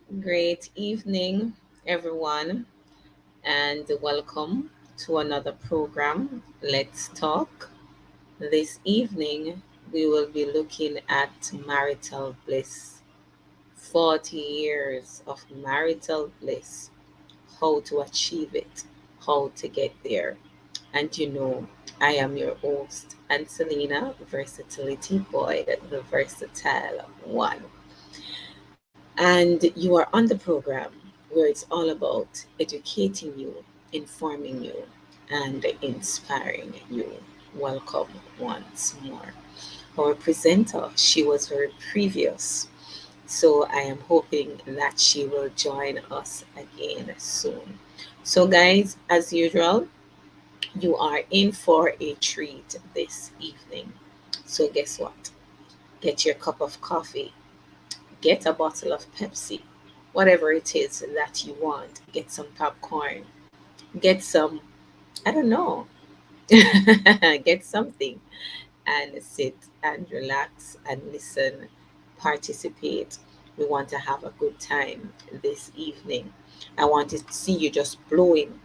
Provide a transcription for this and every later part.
Great evening, everyone, and welcome to another program. Let's talk. This evening, we will be looking at marital bliss. 40 years of marital bliss, how to achieve it, how to get there. And I am your host, Ancelena Versatility Boyd, the versatile one. And you are on the program where it's all about educating you, informing you, and inspiring you. Welcome once more. Our presenter, she was very previous, so I am hoping that she will join us again soon. So, guys, as usual, you are in for a treat this evening. So, guess what? Get your cup of coffee, get a bottle of Pepsi, whatever it is that you want. Get some popcorn, get some, I don't know, get something and sit and relax and listen, participate. We want to have a good time this evening. I want to see you just blowing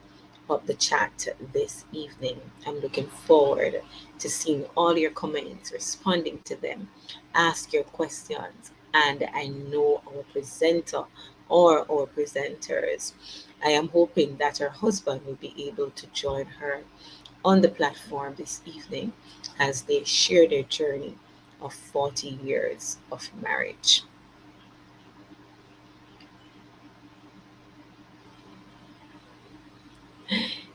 up the chat this evening. I'm looking forward to seeing all your comments, responding to them, ask your questions, and I know our presenter or our presenters. I am hoping that her husband will be able to join her on the platform this evening as they share their journey of 40 years of marriage.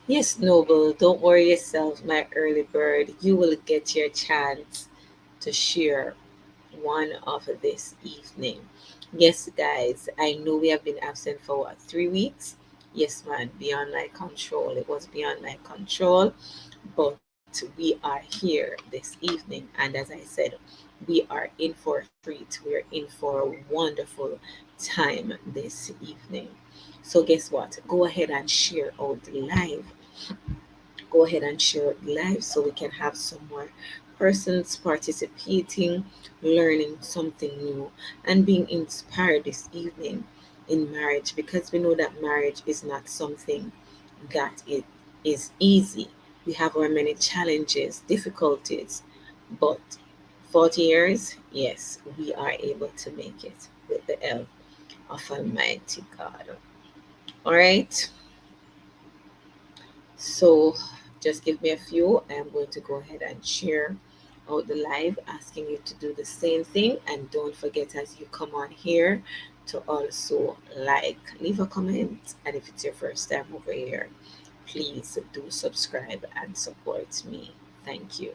Yes, Noble, don't worry yourself, my early bird. You will get your chance to share one of this evening. Yes, guys, I know we have been absent for what, 3 weeks? Yes, man, beyond my control. It was beyond my control, but we are here this evening, and as I said, we are in for a treat. We're in for a wonderful time this evening. So, guess what? Go ahead and share out live. Go ahead and share it live so we can have some more persons participating, learning something new, and being inspired this evening in marriage, because we know that marriage is not something that it is easy. We have our many challenges, difficulties, but 40 years, yes, we are able to make it with the help of Almighty God. All right. So just give me a few. I am going to go ahead and share out the live, asking you to do the same thing. And don't forget as you come on here to also like, leave a comment. And if it's your first time over here, please do subscribe and support me. Thank you.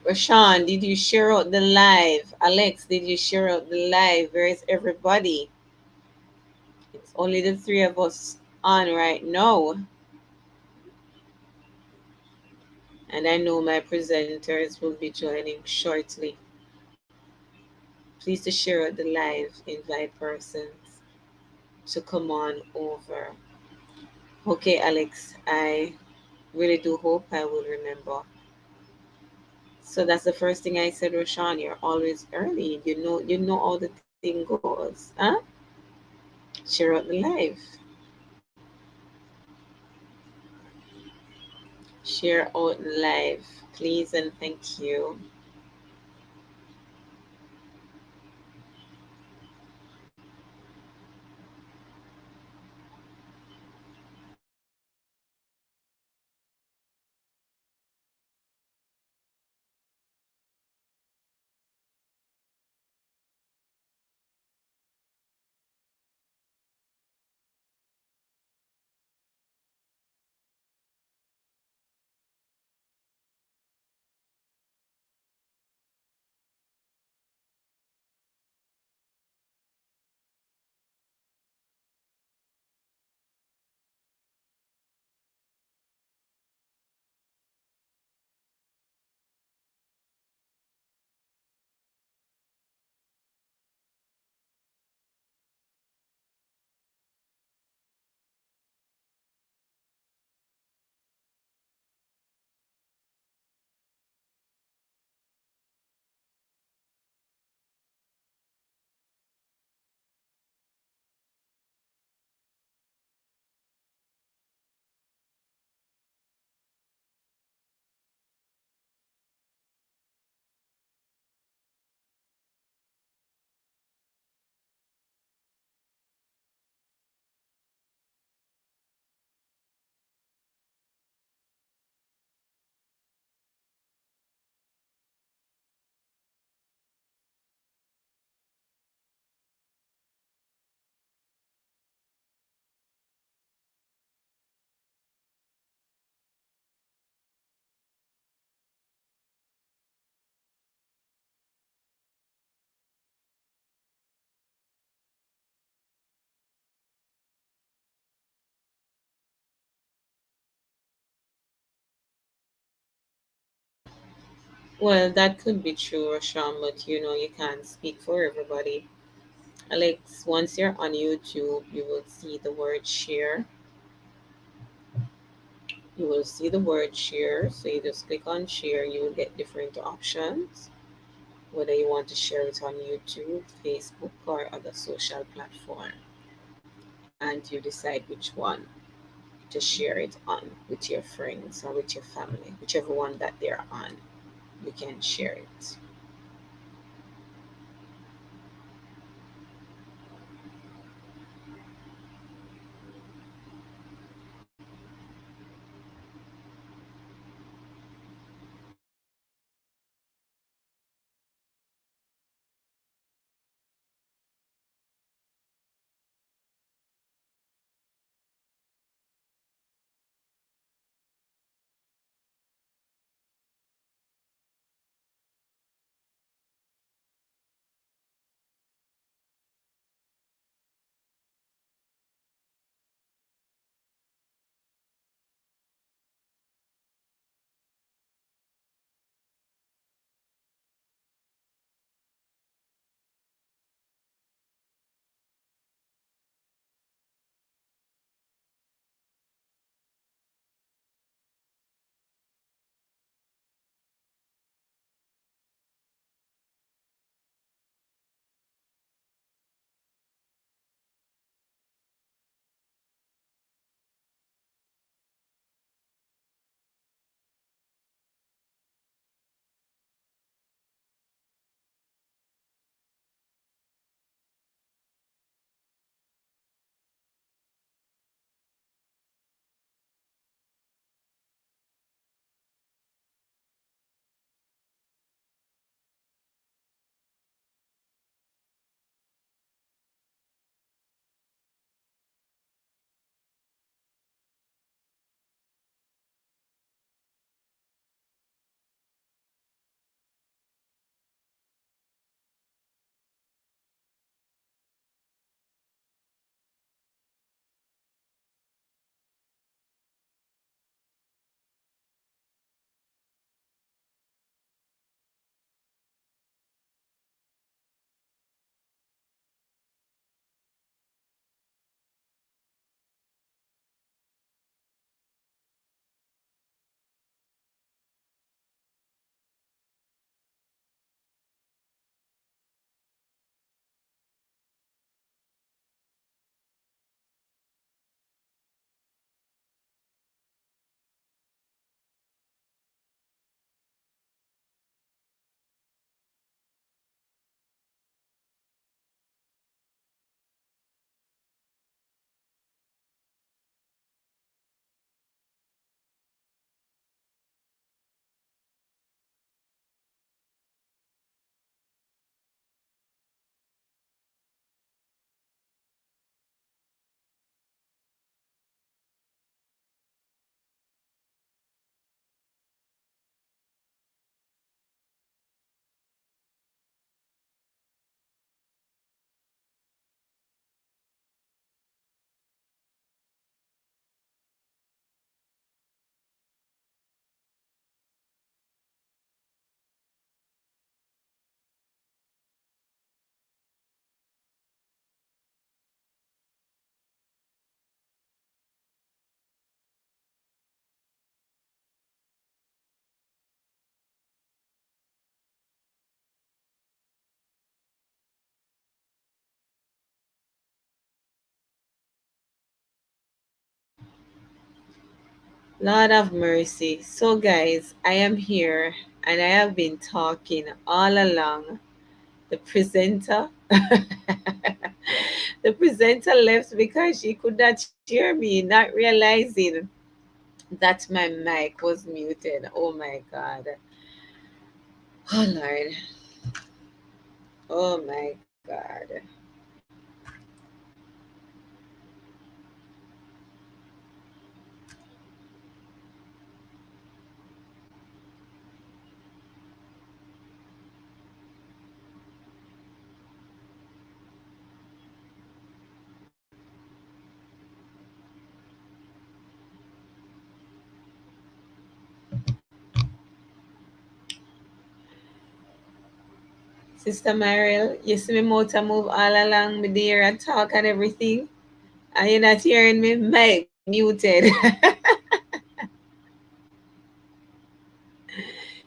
Rashawn, did you share out the live? Alex, did you share out the live? Where is everybody? It's only the three of us on right now. And I know my presenters will be joining shortly. Please to share out the live, invite persons to come on over. Okay, Alex, I really do hope I will remember. So that's the first thing I said, Roshan. You're always early. You know how the thing goes, huh? Share out the live. Share out live, please and thank you. Well, that could be true, Roshan, but you can't speak for everybody. Alex, once you're on YouTube, you will see the word share. You will see the word share. So you just click on share, you will get different options, whether you want to share it on YouTube, Facebook, or other social platform. And you decide which one to share it on with your friends or with your family, whichever one that they're on, you can share it. Lord of mercy. So, guys, I am here and I have been talking all along. The presenter, the presenter left because she could not hear me, not realizing that my mic was muted. Oh my God. Oh Lord. Oh my God. Sister Mariel, you see me motor move all along me there and talk and everything. And you're not hearing me? Mic muted.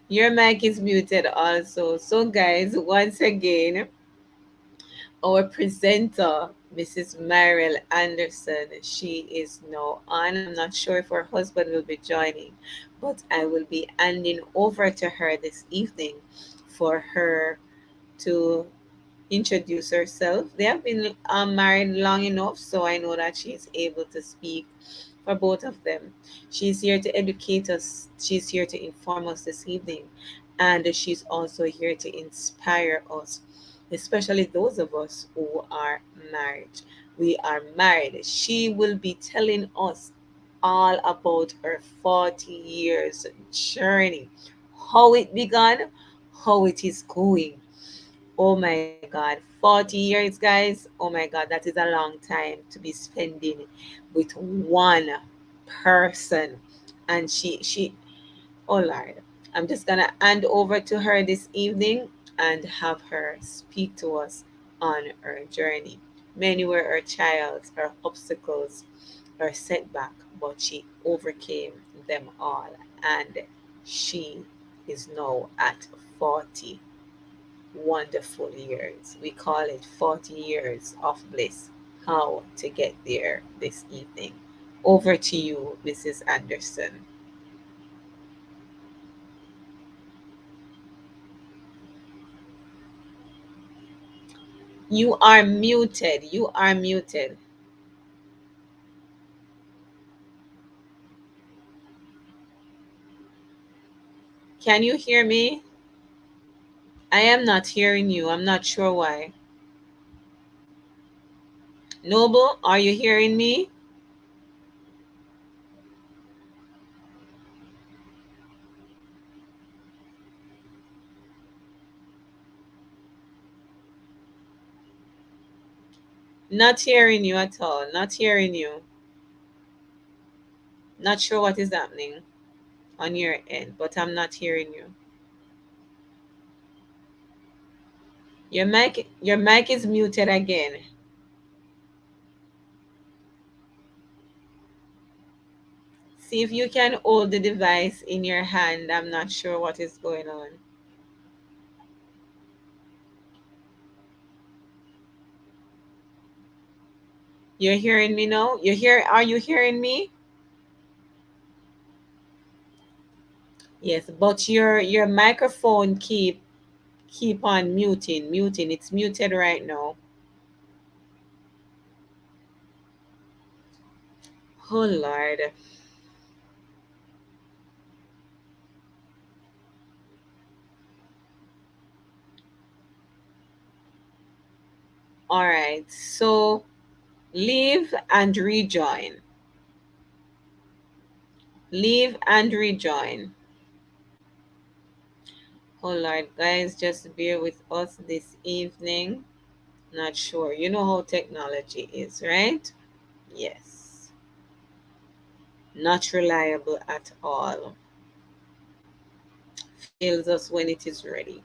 Your mic is muted also. So, guys, once again, our presenter, Mrs. Mariel Anderson, she is now on. I'm not sure if her husband will be joining, but I will be handing over to her this evening for her to introduce herself. They have been married long enough, so I know that she's able to speak for both of them. She's here to educate us, she's here to inform us this evening, and she's also here to inspire us, especially those of us who are married. We are married. She will be telling us all about her 40 years journey, how it began, how it is going. Oh my God, 40 years, guys. Oh my God, that is a long time to be spending with one person. And oh Lord, I'm just gonna hand over to her this evening and have her speak to us on her journey. Many were her trials, her obstacles, her setback, but she overcame them all. And she is now at 40 wonderful years. We call it 40 years of bliss. How to get there this evening. Over to you, Mrs. Anderson. You are muted. You are muted. Can you hear me? I am not hearing you. I'm not sure why. Noble, are you hearing me? Not hearing you at all. Not hearing you. Not sure what is happening on your end, but I'm not hearing you. Your mic is muted again. See if you can hold the device in your hand. I'm not sure what is going on. You're hearing me now? Are you hearing me? Yes, but your microphone keep on muting. It's muted right now. Oh Lord. All right. So leave and rejoin. Leave and rejoin. Oh Lord, guys, just bear with us this evening. Not sure. You know how technology is, right? Yes. Not reliable at all. Fails us when it is ready.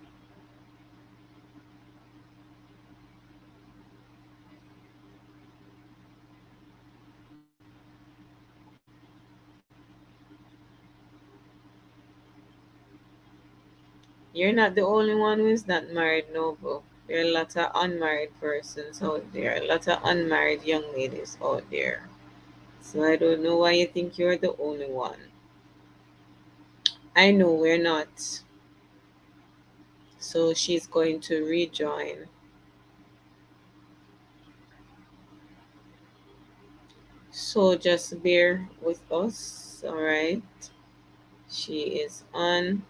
You're not the only one who is not married, Noble. There are a lot of unmarried persons out there, a lot of unmarried young ladies out there. So I don't know why you think you're the only one. I know we're not. So she's going to rejoin. So just bear with us. All right. She is on.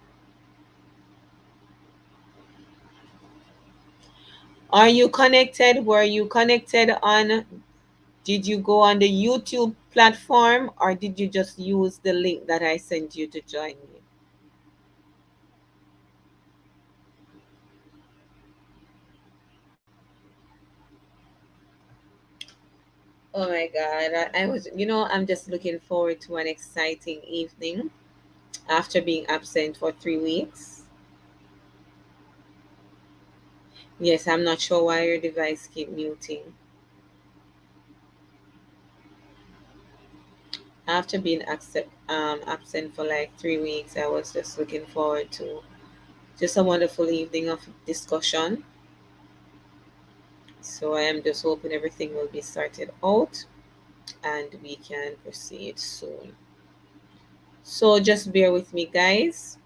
Are you connected? Were you connected on? Did you go on the YouTube platform or did you just use the link that I sent you to join me? Oh my God. I was, I'm just looking forward to an exciting evening after being absent for 3 weeks. Yes, I'm not sure why your device keep muting. After being absent for like 3 weeks, I was just looking forward to just a wonderful evening of discussion. So I am just hoping everything will be sorted out and we can proceed soon. So just bear with me, guys.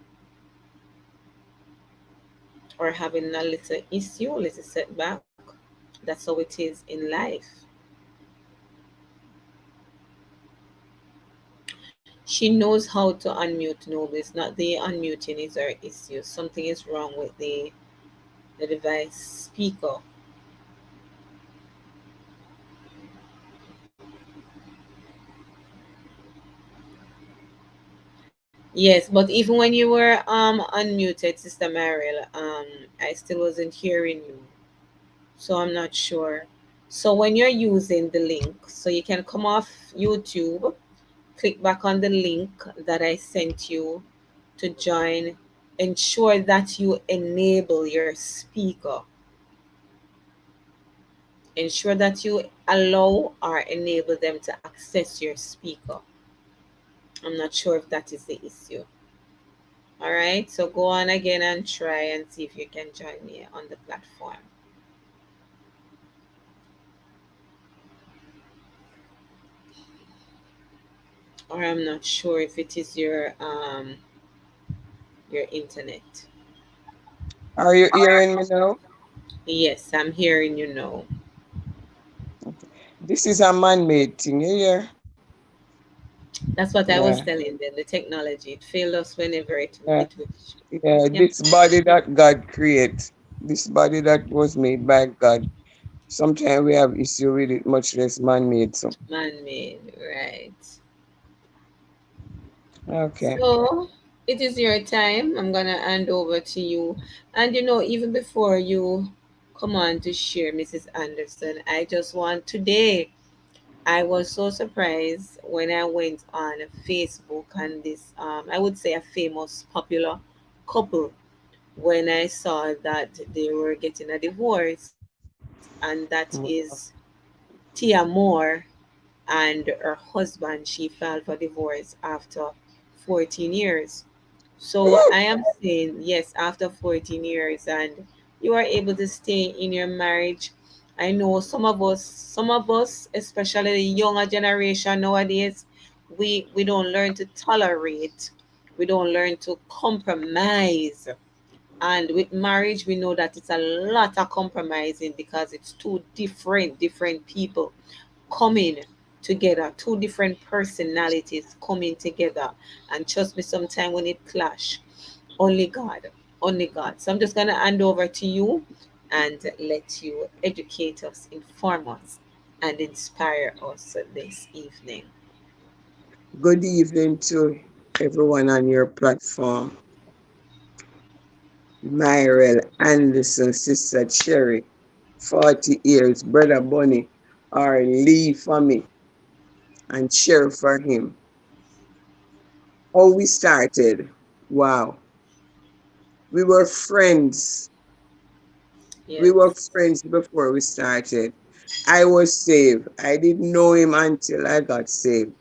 We're having a little issue, a little setback. That's how it is in life. She knows how to unmute. No, it's not the unmuting is our issue. Something is wrong with the device speaker. Yes, but even when you were unmuted, Sister Mariel, I still wasn't hearing you. So I'm not sure. So when you're using the link, so you can come off YouTube, click back on the link that I sent you to join. Ensure that you enable your speaker. Ensure that you allow or enable them to access your speaker. I'm not sure if that is the issue. All right, so go on again and try and see if you can join me on the platform. Or I'm not sure if it is your internet. Are you hearing me now? Yes, I'm hearing you now. Okay. This is a man-made thing, you hear? That's what I was Yeah, telling them. The technology it failed us whenever yeah, it was. yeah. Yep, This body that God create, this body that was made by God. Sometimes we have issue with it, much less man-made. So, man-made, right? okay. So it is your time. I'm gonna hand over to you. And even before you come on to share, Mrs. Anderson, I just want today. I was so surprised when I went on Facebook and this, I would say a famous popular couple, when I saw that they were getting a divorce, and that is Mm. Tia Moore and her husband. She filed for divorce after 14 years. So I am saying, yes, after 14 years, and you are able to stay in your marriage. I know some of us, especially the younger generation nowadays, we don't learn to tolerate, we don't learn to compromise. And with marriage, we know that it's a lot of compromising because it's two different people coming together, two different personalities coming together. And trust me, sometime when it clash, only God, only God. So I'm just gonna hand over to you and let you educate us, inform us, and inspire us this evening. Good evening to everyone on your platform. Marital, Anderson, Sister Cherry, 40 years, Brother Bunny, or Lee for me, and cheer for him. How we started? Wow. We were friends. We Yes. were friends before we started. I was saved. I didn't know him until I got saved.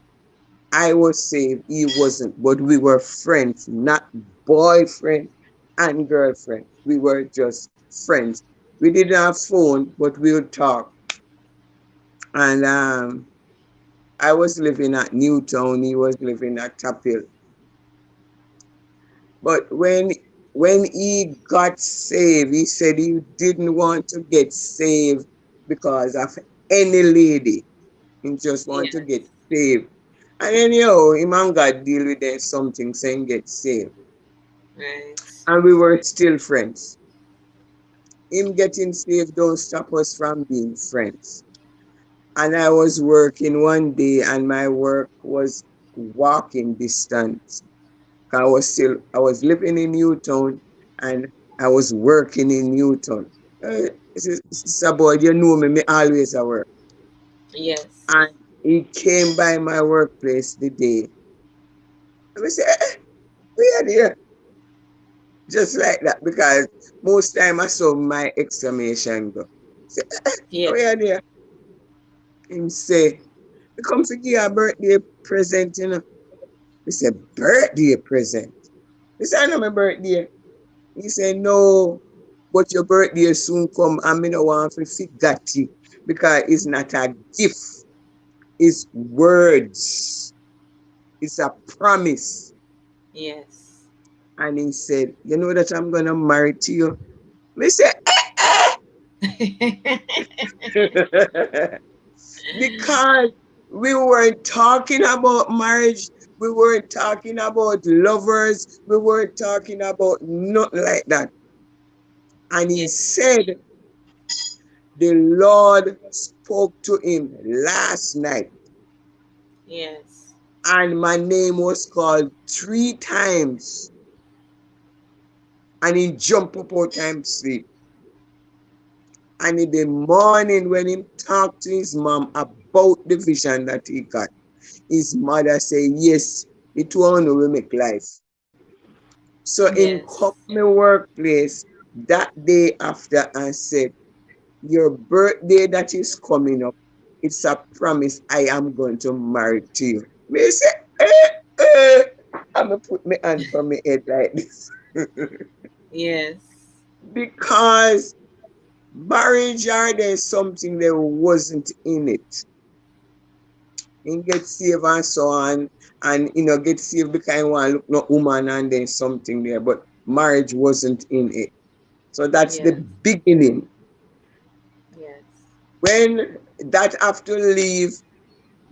I was saved. He wasn't. But we were friends, not boyfriend and girlfriend. We were just friends. We didn't have phone, but we would talk. And I was living at Newtown. He was living at Tapil. But when he got saved, he said he didn't want to get saved because of any lady. He just want to Yes. get saved. And anyhow, him and God deal with them something saying get saved. Right. And we were still friends. Him getting saved don't stop us from being friends. And I was working one day and my work was walking distance. I was living in Newtown and I was working in Newtown. Sister boy, you know me, me always at work. Yes. And he came by my workplace the day. I say, we are there. Just like that, because most time I saw my exclamation go. Say, Yes. we are there. Him say, we come to give you a birthday present, you know. We say, birthday present? He said, I know my birthday. He said, no, but your birthday soon come and me no want to forget it because it's not a gift, it's words, it's a promise. Yes. And he said, you know that I'm gonna marry to you. Me say, because we weren't talking about marriage, we weren't talking about lovers, we weren't talking about nothing like that. And he Yes. said, the Lord spoke to him last night, Yes. and my name was called 3 times, and he jumped up out time sleep. And in the morning, when he talked to his mom about the vision that he got, his mother said, yes, it won't will make life. So him Yes. come to my workplace that day after and said, your birthday that is coming up, it's a promise I am going to marry to you. Me say, eh. I'm going to put my hand on my head like this. Yes. Because marriage are there something that wasn't in it. And get saved and so on. And get saved because I want to look no woman and then something there. But marriage wasn't in it. So that's the Yes. beginning. Yes. When that have to leave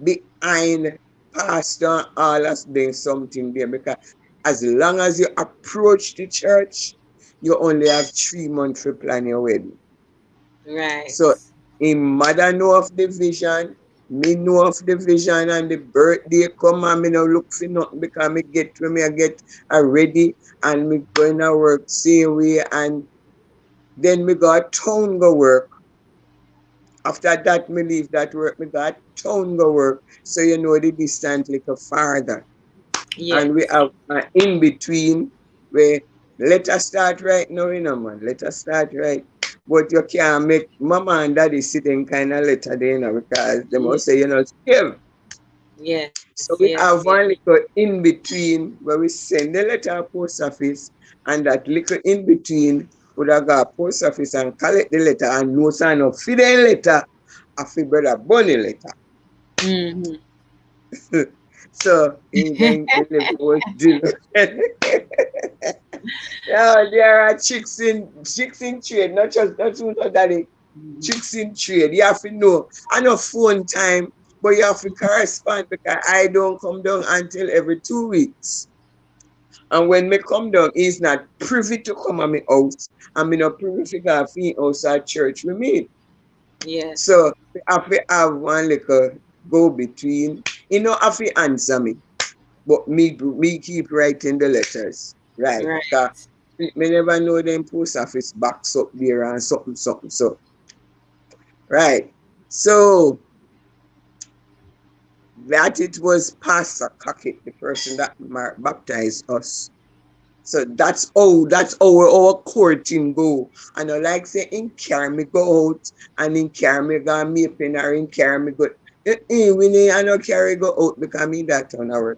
behind pastor and all us doing something there, because as long as you approach the church, you only have 3 months to plan your wedding. So Right. in mother know of the vision, me know of the vision, and the birthday come and me no look for nothing because me get to me I get ready and me going to work same way, and then me got town go work. After that, me leave that work, me got town go work. So you know the distance like a farther. And we Yes. have an in between where let us start right now, man. Let us start right. But you can't make mama and daddy sitting kind of later there, because they must say, Yes. scared. Yes. So Yes. we Yes. have one little in between where we send the letter to post office, and that little in between would have got post office and collect the letter and no sign of feeding letter, a fi brother bunny letter. Mm-hmm. So in going deliver was delivered. Yeah, there are chicks in trade, not just daddy. Chicks in trade. You have to know. I know phone time, but you have to correspond because I don't come down until every 2 weeks. And when me come down, he's not privy to come at my house. And me not privy to go to house at church with me. Yes. So I have to have one little go between. Have to answer me. But me keep writing the letters. Right. Right. 'Cause me never know them post office box up there and something, something. So, right. So that it was Pastor Cockett, the person that baptized us. So that's how our courting go. And I like say in carry me go out and in carry me go me pen or in carry me go. We need I not carry go out because me that on our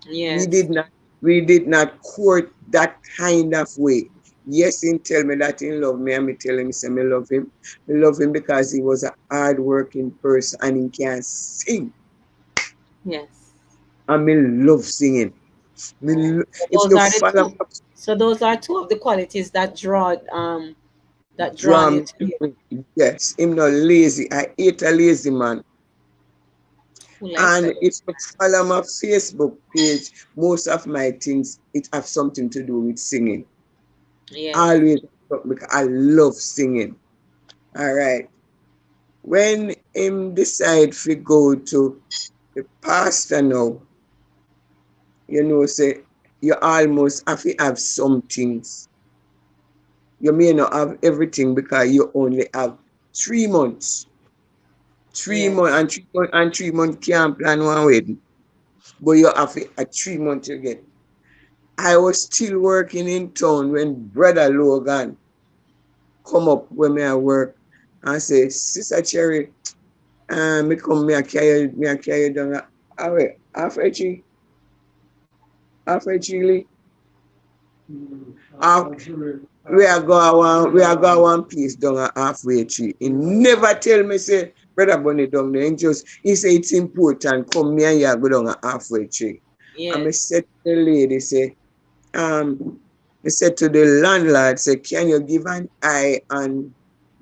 we Yes. did not we did not court that kind of way. Yes, he tell me that he love me, and me tell him say me love him. Me love him because he was a hard working person and he can sing. Yes. And me love singing. Oh, so If those you are the follow two. So those are two of the qualities that drawn you drum, to him. yes, him not lazy. I hate a lazy man. Who likes And a if lazy you man? follow my Facebook page, most of my things it have something to do with singing. Yes. Always because I love singing. All right. When him decide to go to the pastor now, say you almost have to have some things. You may not have everything because you only have 3 months. 3 months Yes. and 3 months and 3 months can't plan one wedding. But you have a 3 months you get. I was still working in town when Brother Logan come up when me at work and say, Sister Cherry, me come me a carry you down halfway tree, halfway tree. Half, we are go one place down at halfway tree. He never tell me say, Brother Bunny down there. He say it's important. Come me and you go down at halfway tree. And I Yes. said to the lady, say, um, I said to the landlord, say, can you give an eye on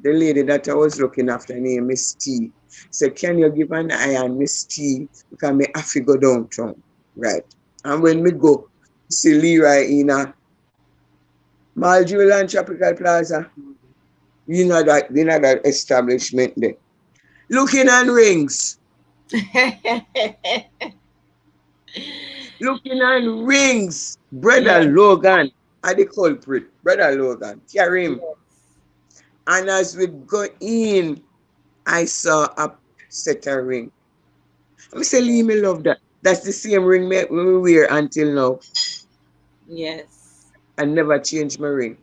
the lady that I was looking after name Miss T? Say, can you give an eye on Miss T? Because me have to go downtown. Right. And when Yes. me go see Leroy in a Maljulan Tropical Plaza, that establishment there. Looking on rings. Looking on rings. Brother Yes. Logan are the culprit. Brother Logan. Carry him. Yes. And as we go in, I saw a set of ring. I say, Lee, Yes. me love that. That's the same ring we wear until now. Yes. I never changed my ring.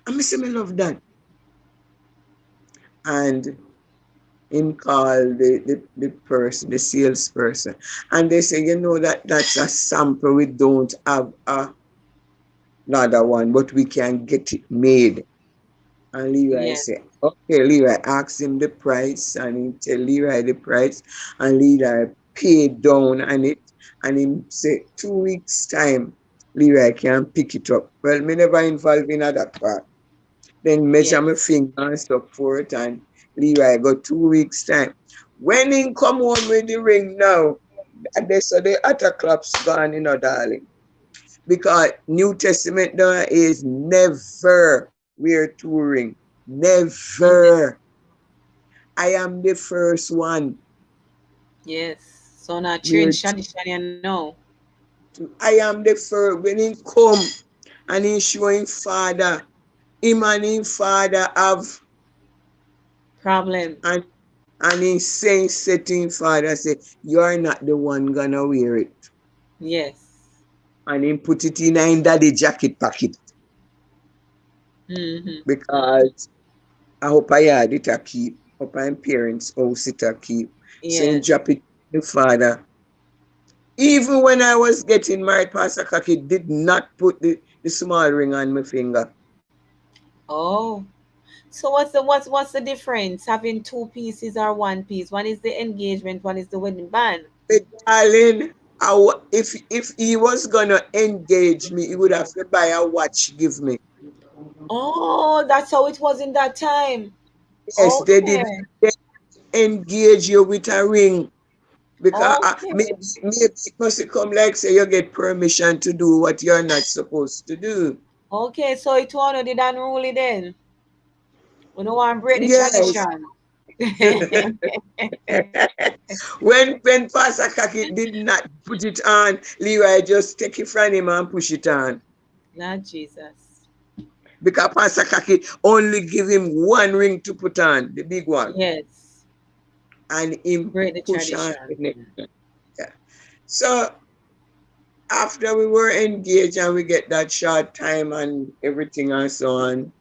I say, me love that. And him call the person, the salesperson. And they say, that's a sample. We don't have another one, but we can get it made. And Leroy Yes. say, okay, Leroy ask him the price and he tell Leroy the price and Leroy pay down on it and him say 2 weeks time Leroy can pick it up. Well, me never involved in that part. Then measure my Yes. finger and stuff for it and Leroy go 2 weeks time. When he come home with the ring now, they say the other claps gone, darling. Because New Testament there is never we're touring. Yes. Never. I am the first one. Yes. So now We're change shiny shiny and no I am the first. When he come and he showing father, him and his father have problem. and he saying setting father say, you're not the one gonna wear it. Yes. And he put it in a daddy jacket pocket Mm-hmm. because I hope I had it a keep. Hope my parents house it a keep. Saying Yes. drop it to the father. Even when I was getting married, Pastor Kaki did not put the small ring on my finger. Oh. So what's the difference having two pieces or one piece? One is the engagement, one is the wedding band. But darling, if he was gonna engage me, he would have to buy a watch, give me. Oh, that's how it was in that time. Yes, they did Okay. engage you with a ring. Because maybe, Okay. it must come like say you get permission to do what you're not supposed to do. Okay, so it one did unruly then. We don't want to break the Yes. tradition. when Pastor Kaki did not put it on, Leroy just take it from him and push it on. Lord Jesus. Because Pastor Kaki only give him one ring to put on, the big one. Yes. And him Break the push on tradition. the next one. Yeah. So after we were engaged and we get that short time and everything and so on,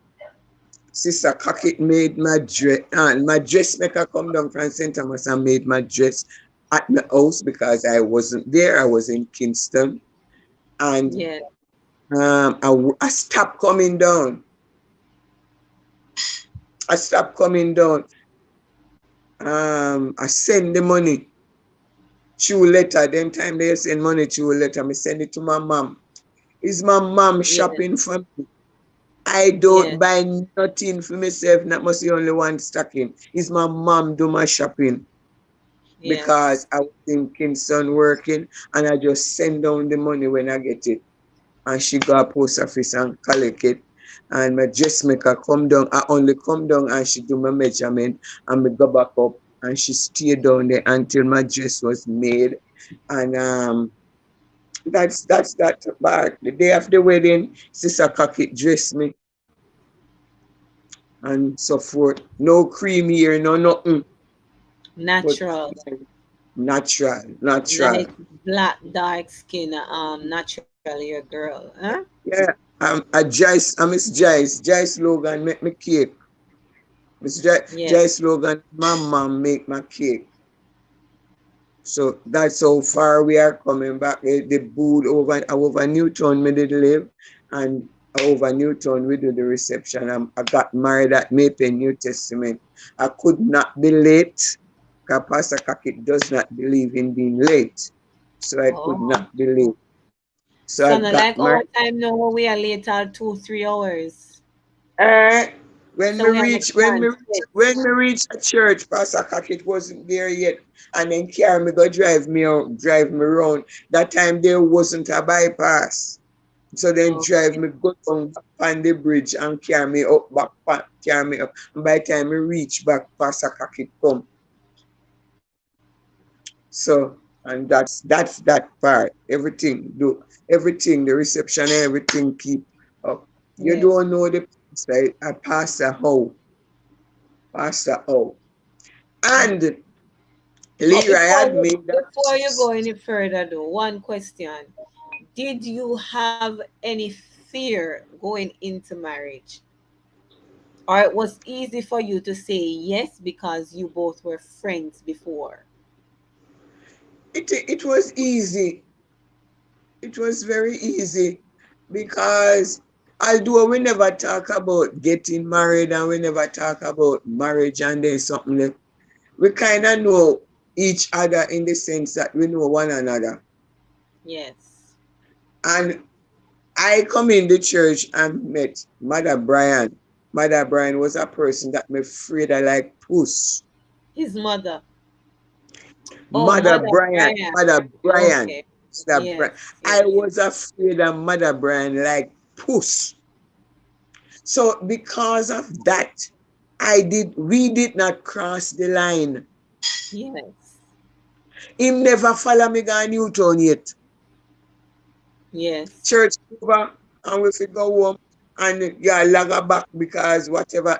Sister Cockett made my dress, and my dressmaker come down from St. Thomas and made my dress at my house because I wasn't there. I was in Kingston. And Yes. I stopped coming down. I stopped coming down. I send the money. through letter. Them time they send money through letter. Me send it to my mom. Is my mom Yes. shopping for me? I Yes. don't buy nothing for myself. That must be only one stocking. Is my mom do my shopping Yes. because I was in Kingston working and I just send down the money when I get it. And she go to post office and collect it. And my dressmaker come down. I only come down and she do my measurement and me go back up and she stay down there until my dress was made. And that's that part. The day of the wedding, Sister Cocky dress me and so forth. No cream here, no nothing. But Natural. natural, natural. Like black, dark skin, natural, your girl, huh? Yeah. I Miss Jice. Jice Logan make me cake. Miss Yes. Jice Logan, my mom make my cake. So that's how far we are coming back. The boot over Newton, me did live, and over Newton we do the reception. I got married at Maple New Testament. I could not be late because Pastor Kakit does not believe in being late. So I could Oh. not be late. So I So, no, got like our married. time now, we are late all 2, 3 hours. Uh, when So me we are make reach when me plans reach fit. when me reach a church, Pastor Cockett wasn't there yet, and then carry me go drive me out, drive me around. That time there wasn't a bypass, so then drive Okay. me go down back on the bridge and carry me up carry me up. And by the time me reach back, Pastor Cockett come. So and that's that part. Everything do everything the reception and everything keep up. You Yes. don't know the pastor, a pastor how. Pastor O. Mm. And But Leroy had made that. before you go any further, though, one question: did you have any fear going into marriage, or it was easy for you to say yes because you both were friends before? It was easy. It was very easy because although we never talk about getting married and we never talk about marriage and then something like, we kind of know each other in the sense that we know one another. Yes. And I come in the church and met Mother Brian. Mother Brian was a person that me afraid I like puss. His mother. Oh, Mother Mother Brian, Brian. Mother Brian, Okay. Mother Brian. Yes. I Yes. was afraid of Mother Brian like puss. So because of that, we did not cross the line. Yes. Him never follow me go Newton yet. Yes. Church over and we fit go home and yeah, log back because whatever.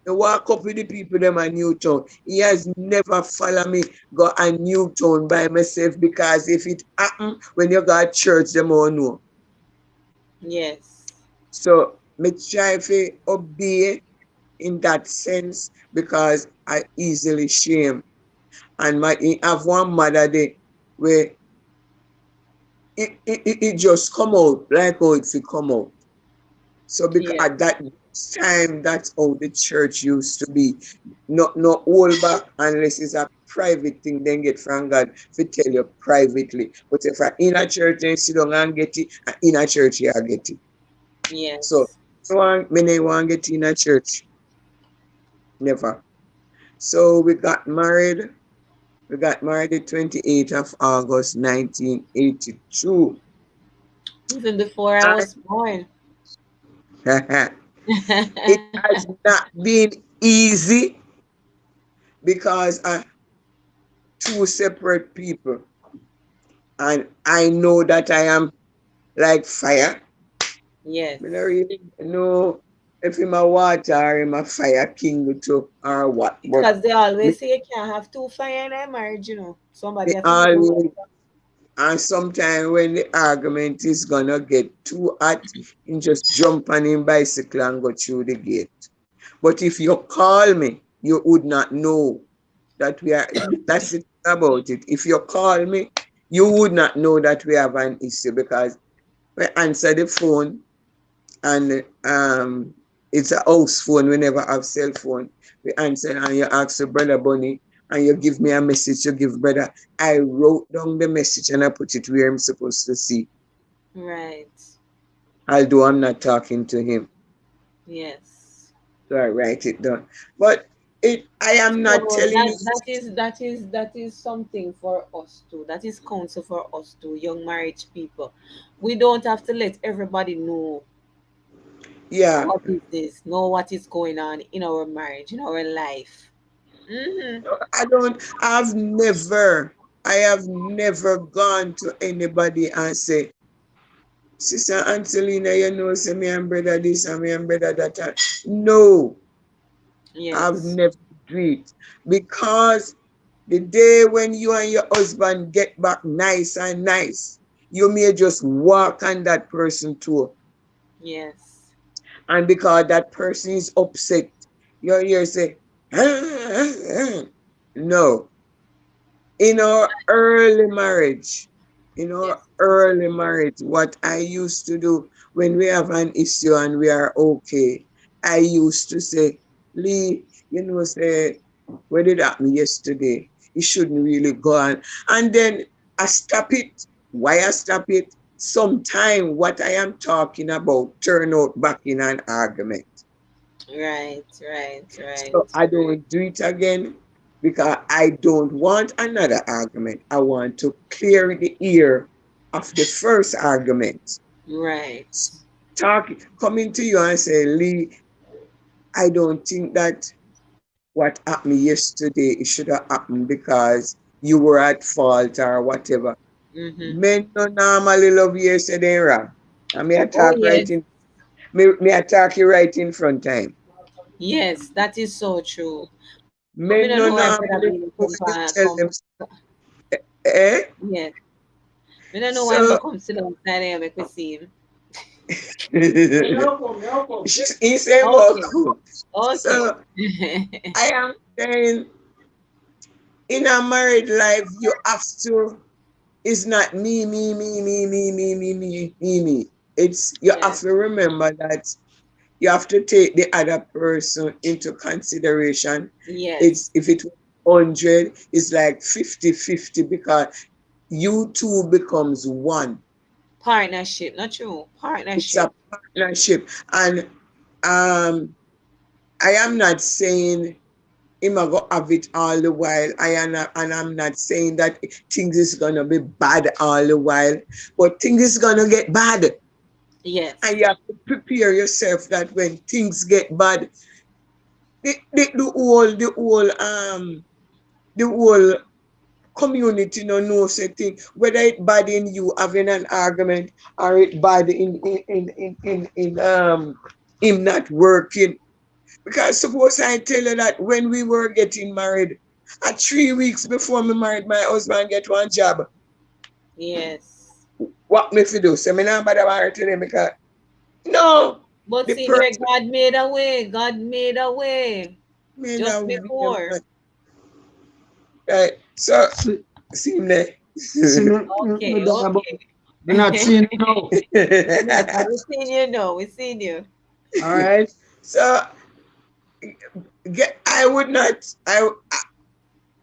He walk up with the people them at Newtown. He has never follow me go a Newtown by myself because if it happen when you go to church, them all know. Yes. So me try to obey in that sense because I easily shame. And I have one mother there where it just come out like how it come out. So because Yes. at that time, that's how the church used to be. Not hold back unless it's a private thing, then get from God to tell you privately. But if I in a church then sit down and get it, in a church you get it. So Yes. many want get in a church. Never. So we got married. We got married the 28th of August 1982. Even before I was born. It has not been easy because two separate people. And I know that I am like fire. Yes. I don't really know if I'm a water or I'm a fire king too or what. But Because they me, always say you can't have two fire in a marriage, me Somebody have to go. always, and sometimes when the argument is gonna get too hot, you just jump on him bicycle and go through the gate. But if you call me, you would not know that we are, that's the thing about it. If you call me, you would not know that we have an issue because we answer the phone and it's a house phone. We never have cell phone. We answer and you ask the brother Bunny and you give me a message, you give brother. I wrote down the message and I put it where I'm supposed to see. Right. Although I'm not talking to him. Yes. So I write it down. But I am not So telling you. that is something for us too. That is counsel for us too, young marriage people. We don't have to let everybody know Yeah, what is this, know what is going on in our marriage, in our life. Mm-hmm. I have never gone to anybody and say, Sister Ancelena, you know, say me and brother this and me and brother that. No, I've Yes. never do it. Because the day when you and your husband get back nice and nice, you may just walk on that person too. Yes. And because that person is upset, you hear say, no. In our early marriage, Yes, that's so true. what I used to do when we have an issue and we are okay, I used to say, Lee, say, what did happen yesterday? It shouldn't really go on. And then I stop it. Why I stop it? Sometime what I am talking about turn out back in an argument. Right, right, So right, I don't do it again because I don't want another argument. I want to clear the ear of the first argument. right. Talk coming to you and say, Lee, I don't think that what happened yesterday it should have happened because you were at fault or whatever. Mm-hmm. Men don't normally love yesterday wrong. And me Oh attack right yes, in me attack you right in front time. yes, that is so true. But me Men don't know don't why brother normally Billy when you tell come. them eh? Yes, me don't know why him So come sit down beside him make we see him. He said, Okay, welcome. okay. So I am saying in a married life, you have to, it's not me, me, me, me, me, me, me, me, me, me. It's, you have Yes, to remember that you have to take the other person into consideration. It's, yes. if it was 100, it's like 50-50 because you two becomes one. Partnership, not true. It's a Partnership. partnership. And um, I am not saying him a go have it all the while. And I'm not saying that things is gonna be bad all the while, but things is gonna get bad. And Yes, you have to prepare yourself that when things get bad, the whole community no know say thing, whether it bad in you having an argument or it bad in him not working. Because suppose I tell you that when we were getting married, at 3 weeks before me married, my husband get one job. yes. What me fi do? So me not bother married to them because no, But the see there, person God made a way. God made a way me now just before. right. So See, see me. see me Okay, that about okay. we're not seeing you now. Yes, I we seen you know, we seen you. All right. So I would not.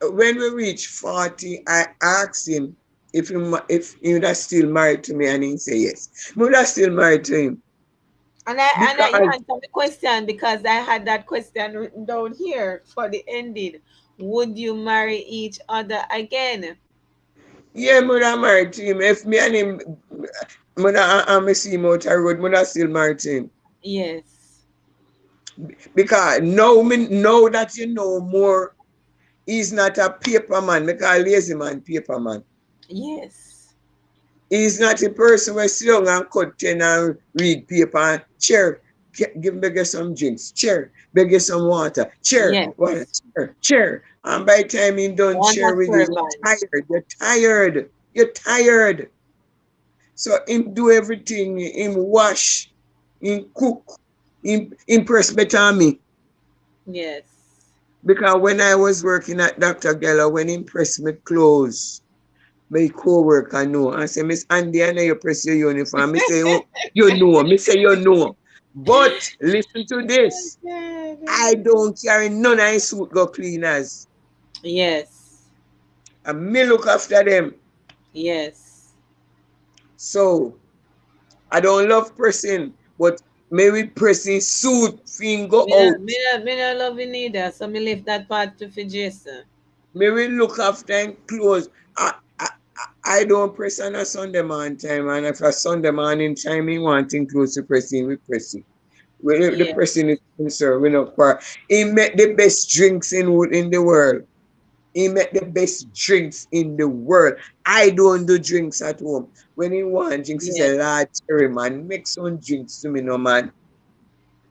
When we reach 40, I asked him if he would have still married to me, and he said yes. Me would have still married to him And I you because answered the question because I had that question written down here for the ending. Would you marry each other again? yeah, me would have married to him. If me and him, me would have me see him out the road, me would have still married to him Yes. because now that you know more, he's not a paper man. Me call lazy man paper man. Yes. He's not a person who sit down and cut pen and read paper and chair. Give me get some drinks. Chair. Beg some water. Chair. Water. Yes. Chair. Chair. And by the time he done One chair more with you, you're servant. tired. You're tired. You're tired. So him do everything. Him wash. Him cook. Him press better on me. Yes. Because when I was working at Dr. Geller, when him press me clothes, my co-worker know. I say, Miss Andy, I know you press your uniform. Me say, oh, you know. Me say, you know. But listen to Oh this. God. I don't carry none of his suit go cleaners. Yes. And me look after them. Yes. So I don't love pressing, but maybe pressing suit fin go Me not, out. me not love you neither. So me leave that part to for Jason. Maybe look after and close. I don't press on a Sunday morning time, and if a Sunday morning time he wanting close to pressing, we pressing. When the Yeah. pressing is concerned, we not quarrel. He make the best drinks in the world. He make the best drinks in the world. I don't do drinks at home. When he want drinks, he say, Yes. Lord, Terry, man, make some drinks to me, no man.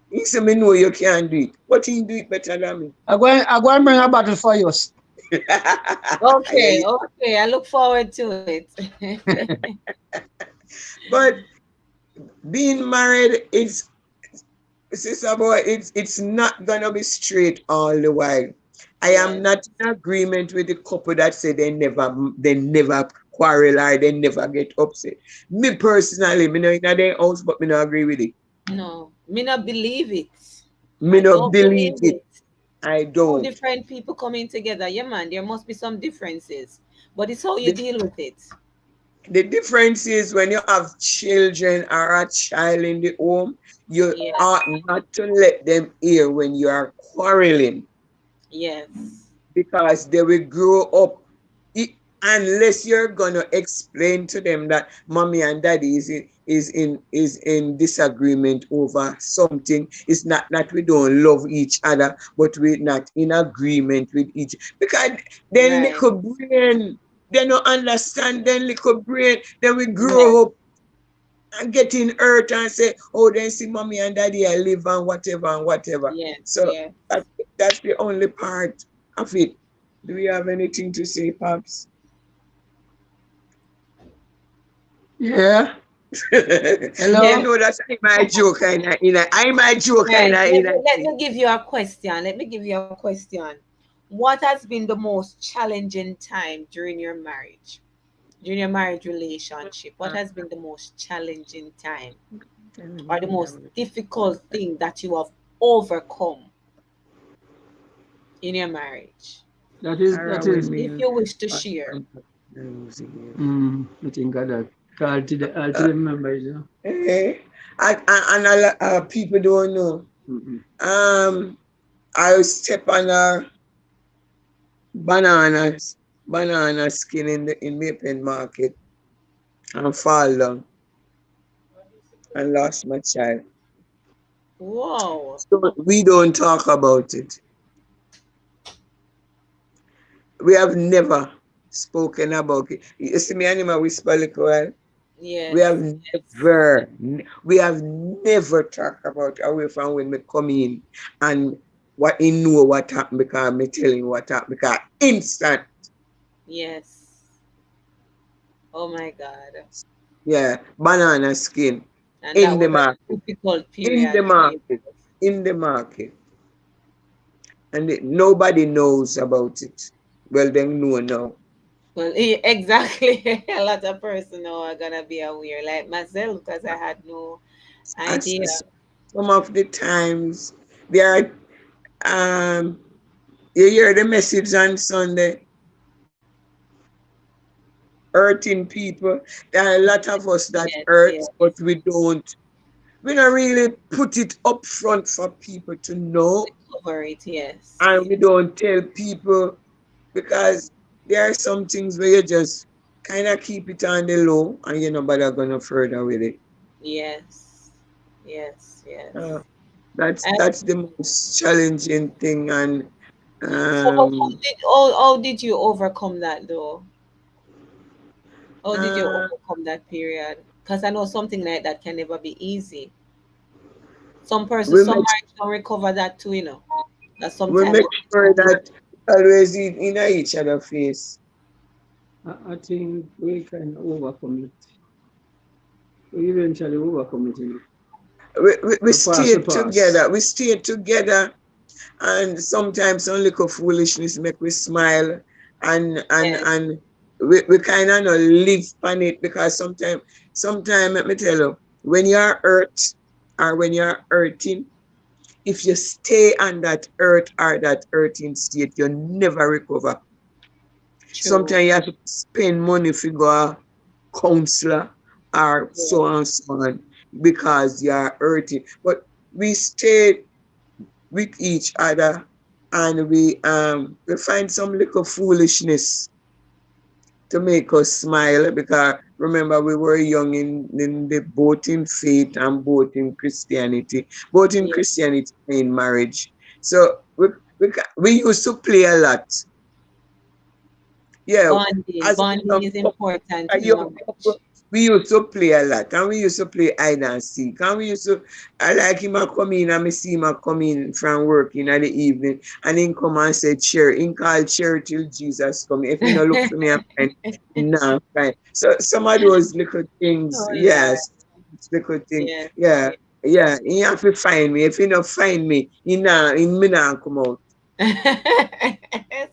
He say, me know you can't do it, but he do it better than me. I'm going to bring a bottle for you. Yeah, Okay. yeah. Okay. I look forward to it. But being married is, sister boy, it's not gonna be straight all the while. I am Yes. not in agreement with the couple that say they never quarrel or they never get upset. Me personally, me know in their house, but me not agree with it. No. Me not believe it. Me I not don't believe believe it. it. I Two don't. different people coming together. Yeah, man. There must be some differences, but it's how you The, deal with it. the difference is when you have children or a child in the home, you ought Yes. not to let them hear when you are quarreling Yes. because they will grow up unless you're gonna explain to them that mommy and daddy is in disagreement over something. It's not that we don't love each other, but we're not in agreement with each, because then Right. little brain, they don't understand, then little brain, then we Yes. grow up and getting hurt and say, oh, then see mommy and daddy I live and whatever and whatever. Yes. So Yes. that, that's the only part of it. Do we have anything to say, Pops? Yeah. You Hello. know that's my joke I my joke Right. in a Let thing. me give you a question. Let me give you a question. What has been the most challenging time during your marriage? During your marriage relationship? What has been the most challenging time or the most difficult thing that you have overcome in your marriage? That We is, If mean, you wish to share. I think of that. All to uh, the members, you know. eh, and a lot people don't know. Mm-mm. Um, I step on a banana skin in Maple Market and fall down and lost my child. Whoa. So we don't talk about it. We have never spoken about it. You see me animal whisper little while. We Yes. have Yes. never talked about away from when me come in and what he know what happened because me telling what happened because instant, Yes. Oh my God. yeah, banana skin And that in the was a market, difficult in the period for you. market, in the market, and nobody knows about it. Well, they know now. Well, exactly. A lot of person now are gonna be aware, like myself, because I had no As idea. some of the times they are you hear the message on Sunday, hurting people. There are a lot of us that Yes, hurt, yes. but we don't really put it up front for people to know, Cover it, yes. and we don't tell people because there are some things where you just kind of keep it on the low and you're not bother going no further with it. Yes. Yes, Uh, yes. that's And that's the most challenging thing, and so um, how did you overcome that though? How did you uh, overcome that period? Because I know something like that can never be easy. Some person, we some make marriage don't recover that too, you know. That we sometimes make they sure need to that always in each other face. I think we can overcome it. We eventually overcome it, you know. We The past, stay the past. together. We stay together, and sometimes some little foolishness make we smile, yes, and we kind of not live on it because sometimes let me tell you, when you're hurt or when you're hurting, If you stay on that earth or that earthing state, you never recover. True. Sometimes you have to spend money to go a counselor or Yes. so on because you are hurting. But we stay with each other and we find some little foolishness to make us smile because remember we were young in the both in faith and both in Christianity, both in Yes. Christianity and in marriage. So we used to play a lot. Yeah, Bonding. as Bonding is important a in young couple, marriage. we used to play a lot, and we used to play hide and seek, and we used to, I like him a come in, and me see him a come in from work in the evening, and he come and say, chair, he call chair till Jesus come. If he no look for me, I'm fine. Nah, fine. So some of those little things, Oh Lord. yes, little thing, Yes. yeah, Yes. yeah, he have to find me. If he not find me, he me not come out.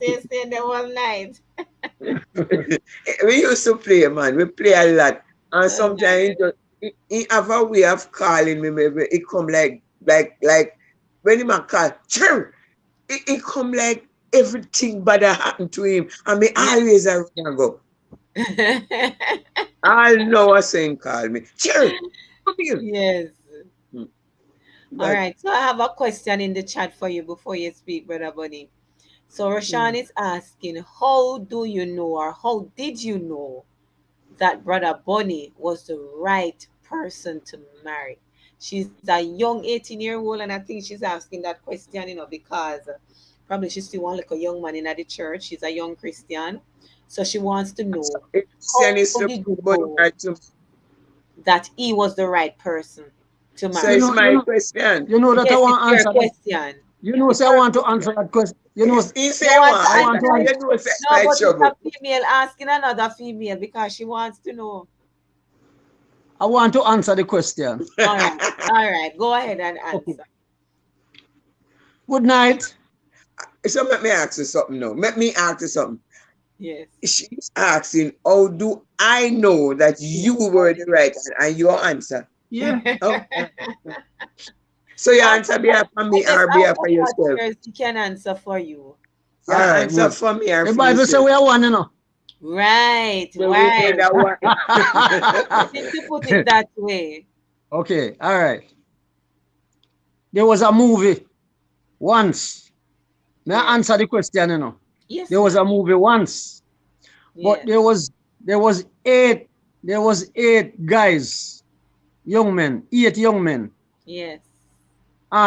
They stay there all night. We used to play, man. We play a lot. And Oh, sometimes he have a way of calling me, maybe it come like when him a call, Cherry, it come like everything bad that happened to him. And me yeah. always around and go. I know what saying call me. Cherry, come here. Yes. Hmm. All But right. So I have a question in the chat for you before you speak, Brother Bunny. So Rashawn Mm. is asking, how do you know or how did you know that Brother Bunny was the right person to marry? She's a young 18-year-old, and I think she's asking that question, because probably she's still one like a young man in the church. She's a young Christian. So she wants to know, Christian how is did the you but know right to me. that he was the right person to So You marry? it's know, you my know, question. you know that I Yes, it's want to your answer that. question. You know, It's say I your want to question. answer that question. He You say want to one, I want answer to it? answer. you know say No, my but it's a trouble. female asking another female because she wants to know. I want to answer the question. All right. All right. Go ahead and Okay. answer. Good night. So let me ask you something now. Let me ask you something. Yes. She's asking, how do I know that you were the right one? And your answer? Yeah. Oh, so your I answer be for me guess or be out for of that yourself? years, he can answer for you. Your All right. answer Good. for me or The for Bible say yourself? we are one, you know. Right. But we know Right. that one. Good thing to put it that way. Okay. All right. There was a movie once. May I Yes. answer the question, you know? Yes, There was a ma'am. movie once, but Yes. there was eight guys, young men, 8 young men, Yes.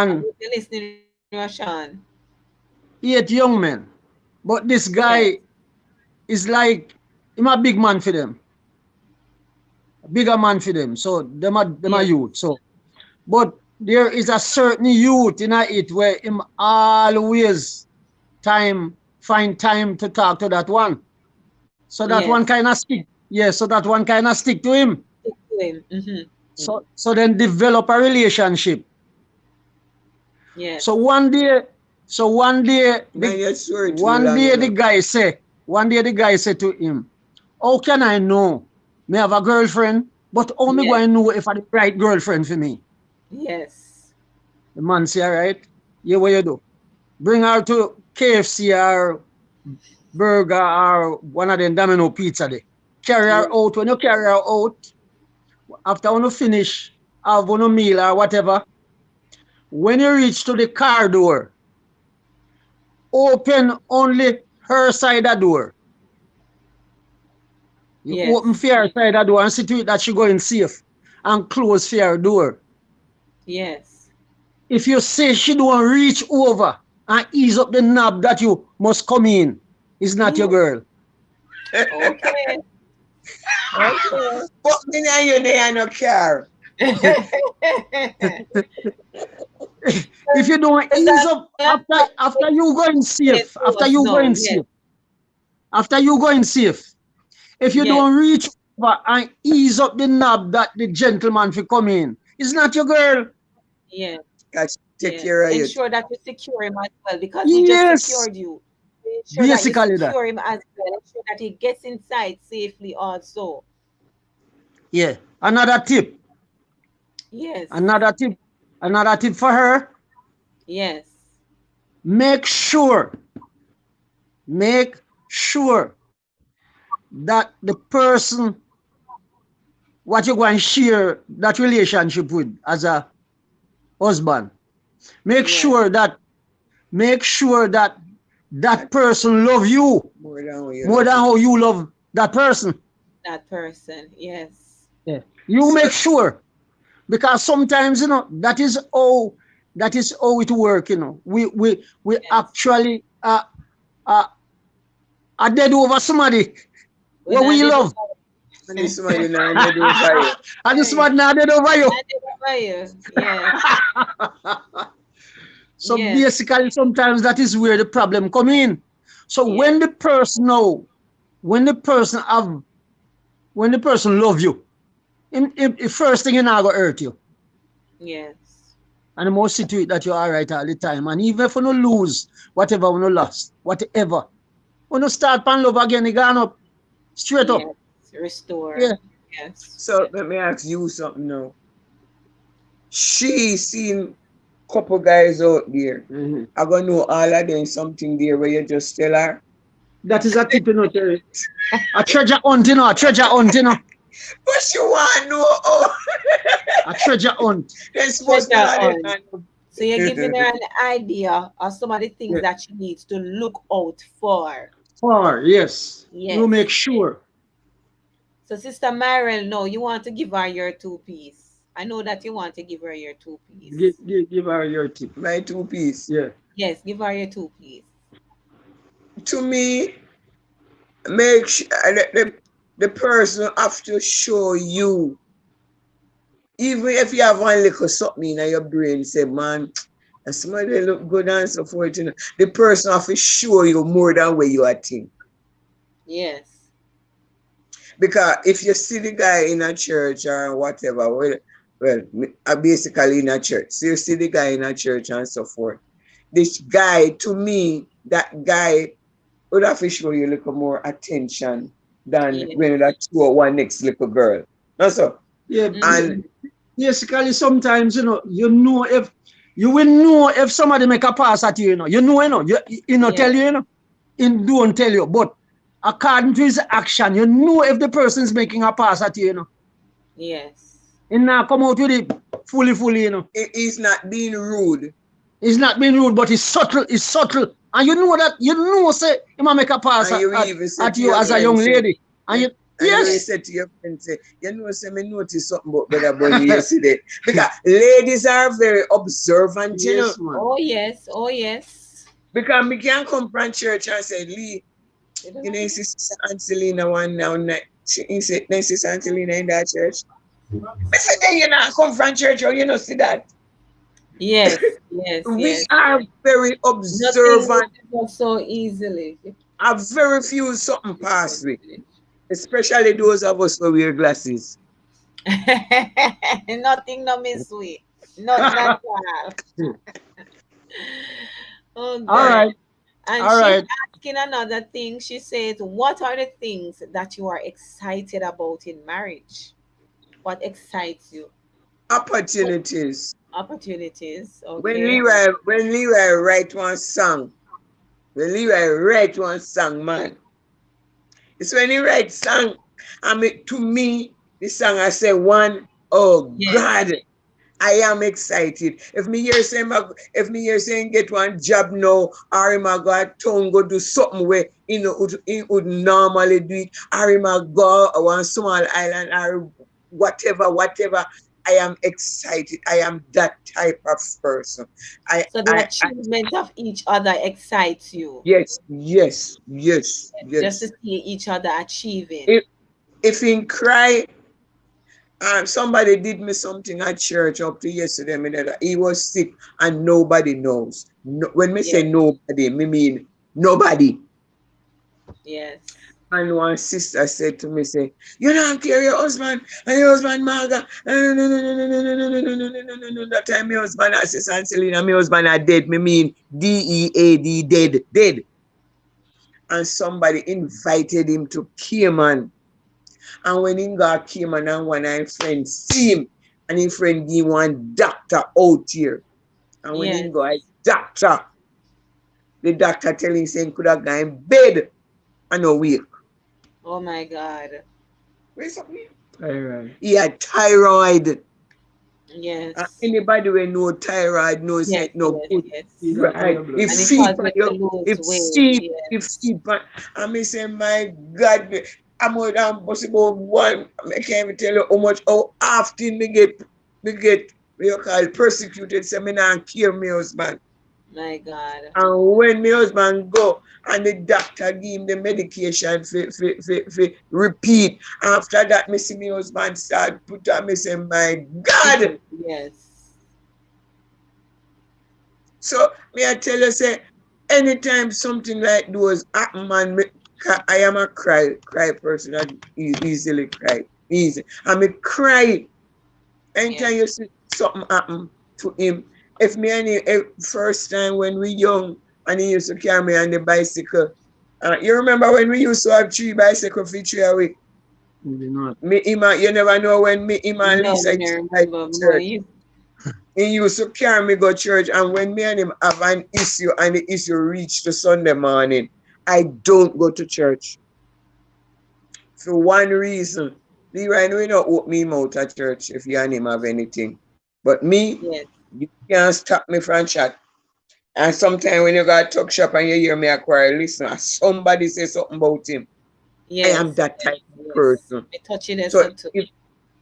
I'm and listening, Rashawn. 8 young men. But this Yes. guy is like him a big man for them, a bigger man for them. So them are Yes. youth. So, but there is a certain youth in it where him always find time to talk to that one. So that one Yes. kind of stick. Yeah, so that one kind of stick to him. Stick to him. Mm-hmm. So then develop a relationship. Yes. So one day, so one day Man, the you swear too one long, day you the know. guy say, one day the guy said to him, how can I know? Me have a girlfriend, but how me Yes. going to know if I the right girlfriend for me? Yes. The man say, all right, yeah, what you do? Bring her to KFC or burger or one of them Domino pizza there. Carry her Yes. out. When you carry her out, after when you finish, have one meal or whatever, when you reach to the car door, open only her side of the door. You open Yes. for her side of the door and see to it that she going safe and close for her door. Yes. If you say she don't reach over and ease up the knob that you must come in, it's not your Yes. girl. Okay. Okay. But me and you, they are no care. If you don't As ease long up as after you going explain safe, to us now. Yes. after you going safe, if you Yes. don't reach over and ease up the knob that the gentleman fi come in, it's not your girl. Yes. Catch, take Yes. care of it. Ensure that you secure him as well because he just Yes, secured you. Ensure that you basically that. secure him as well. Ensure that he gets inside safely also. Yeah. Another tip, Yes. another tip, another tip for her. Yes. Make sure that the person what you going to share that relationship with as a husband, make Yes. sure that make sure that that person love you More than what you more love than it. how you love that person. That person. Yes. Yeah. You So make sure, because sometimes that is how it work. We Yes. actually uh, are dead over somebody When what I we did love, over and this somebody now dead over you. and this Hey, man not dead over you. I did over you. Yes. So Yes. basically, sometimes that is where the problem come in. So Yes. when the person have, when the person love you, in first thing he not gonna hurt you, Yes. and the most see to it that you're all right all the time. And even if you no lose, whatever you no lost, whatever, when you start pan love again, you gone up straight up. Yes. Restore. Yeah, Yes. So let me ask you something now. She seen couple guys out there. mhm. I gonna know all of them something there where you just tell her. That is a tip, Terry. A treasure hunt, a treasure hunt, But she want to know oh a treasure hunt. they supposed Treasure not on. let So you're giving her her an idea of some of the things Yeah. that she needs to look out for. Or yes, you Yes. make sure. So Sister Marital, no, you want to give her your two piece. I know that you want to give her your two piece. Give her your tip. my two piece. Yeah. Yes, give her your two piece. To me, make sure the person have to show you. Even if you have one little something in your brain, say, man, and somebody look good and so forth, the person have to show you more than what you are think. Yes. Because if you see the guy in a church or whatever, basically in a church, so you see the guy in a church and so forth. This guy, to me, that guy would have to show you a little more attention than Yes. when that show one next little girl. That's all. Yeah. Mm-hmm. And Basically, sometimes if you will know if somebody make a pass at you, tell Yes. you, in don't tell you, but according to his action, if the person is making a pass at you, Yes. and now come out with it fully, he's not being rude. It's not being rude, but it's subtle. And say, he might make a pass And you even say at to you your as a young friend, say, lady. And and, you, and you yes. said to your friend, say, say, me notice something about Brother Bunny yesterday. Because ladies are very observant, Yes, man. Oh yes. Oh yes. Because me can come from church and say, Lee, You don't you know, like it? Sister Ancelena one now night. He said, then Sister Ancelena in that church. I said, then you not come from church or you know see that. Yes. Yes. We Yes. are very Nothing observant. goes so easily. I very few something pass me. Especially those of us who wear glasses. Nothing no miss sweet. Not at all. Oh All God. right. And All she's right. asking another thing. She says, what are the things that you are excited about in marriage? What excites you? Opportunities. Opportunities. When Okay. Leroy write one song, when Leroy write one song, man, it's when he write song. I mean, to me, the song I say one, oh Yes. God, I am excited. If me hear saying get one job now, or him a go a town go do something where he would normally do it, or him a go one small island or whatever. I am excited. I am that type of person. So the achievement of each other excites you. Just to Yes. see each other achieving. If he cry, somebody did me something at church up to yesterday. He was sick and nobody knows. No, when me say Yes. nobody, me mean nobody. Yes. And one sister said to me, say, you don't care your husband and your husband Marga. No. That time my husband Sister Ancelena, my husband are dead. Me mean dead, dead. And somebody invited him to Cayman. And when he got Cayman and one of his friends see him, and his friend give one doctor out here. And when he Yes. go, doctor. The doctor telling him saying could have gone in bed and no wake. Oh my God. Where's something? Thyroid. He had thyroid. Yes. Anybody will know thyroid knows Yes, it no yes, good. See yes. that on Right. your blood. If And it feed causes on you to you, lose if weight. sleep, if Yes. feed on, I may say, my God, I'm more than possible one. I can't even tell you how often me get, what you call it, persecuted, seminar and care me husband. My God. And when my husband go and the doctor give him the medication for repeat, after that, me see my husband start put on me say, my God. Yes. So me I tell you say anytime something like those happen, man, I am a cry person. I easily cry. Easy. I me cry anytime Yes. you see something happen to him. If me and him first time when we young and he used to carry me on the bicycle. You remember when we used to have 3 bicycles for 3 a week? Maybe not. You never know when me, him and No, Lisa me used no to ride remember. to No, church. you. He used to carry me go church, and when me and him have an issue and the issue reach to Sunday morning, I don't go to church for one reason. Leroy, we not open me mouth at church if you and him have anything. But me, Yes. you can't stop me from chat. And sometimes when you got to talk shop and you hear me a quarrel, listen, somebody say something about him. I am Yes. that type Yes. of Yes. person. Me touchy this So one too. if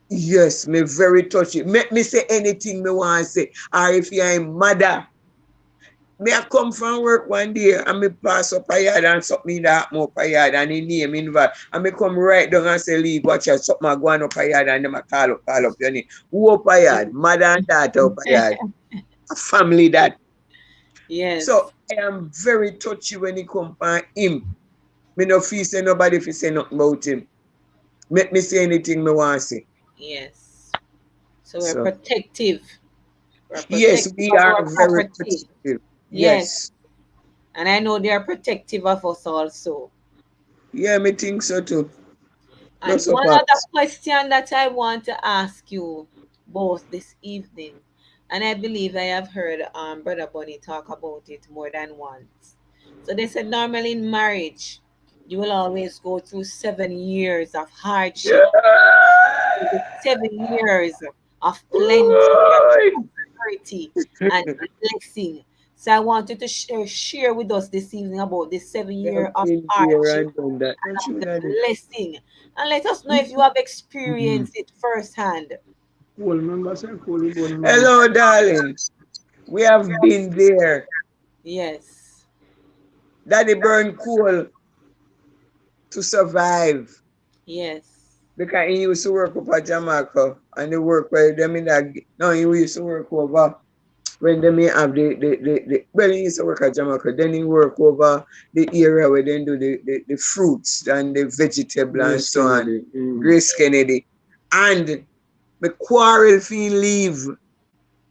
yes, me very touchy. Make me say anything me want to say. Or if you're a mother, me I come from work one day and me pass up a yard and something that up a yard and he name involved. And me come right down and say, leave, watch out, something going up a yard and them a call up your name. Who up a yard? Mother and daughter up a yard. A family that. So Yes. I am very touchy when it come from him. Me no feel say nobody if say nothing about him. Make me say anything me want to say. Yes. So we're So protective. We're yes, protective we of are our very property. protective. Yes. Yes. And I know they are protective of us also. Yeah, me think so too. And That's so one other pops. question that I want to ask you both this evening, and I believe I have heard Brother Bunny talk about it more than once. So they said normally in marriage, you will always go through 7 years of hardship, the 7 years of plenty and Right. prosperity and blessing. So I wanted to share with us this evening about this seven I have year of been there hardship and done that. and Don't of you the know that? blessing. And let us know if you have Mm-hmm. experienced it firsthand. Cool member, say cool member. Hello, darling. We have been there. Yes. Daddy burn coal to survive Yes. because he used to work up at Jamaica and he work where them in that. No, he used to work over when they may have well, he used to work at Jamaica. Then he work over the area where they do the fruits and the vegetable and Grace so on. Kennedy. Mm. Grace Kennedy. And the quarrel fee leave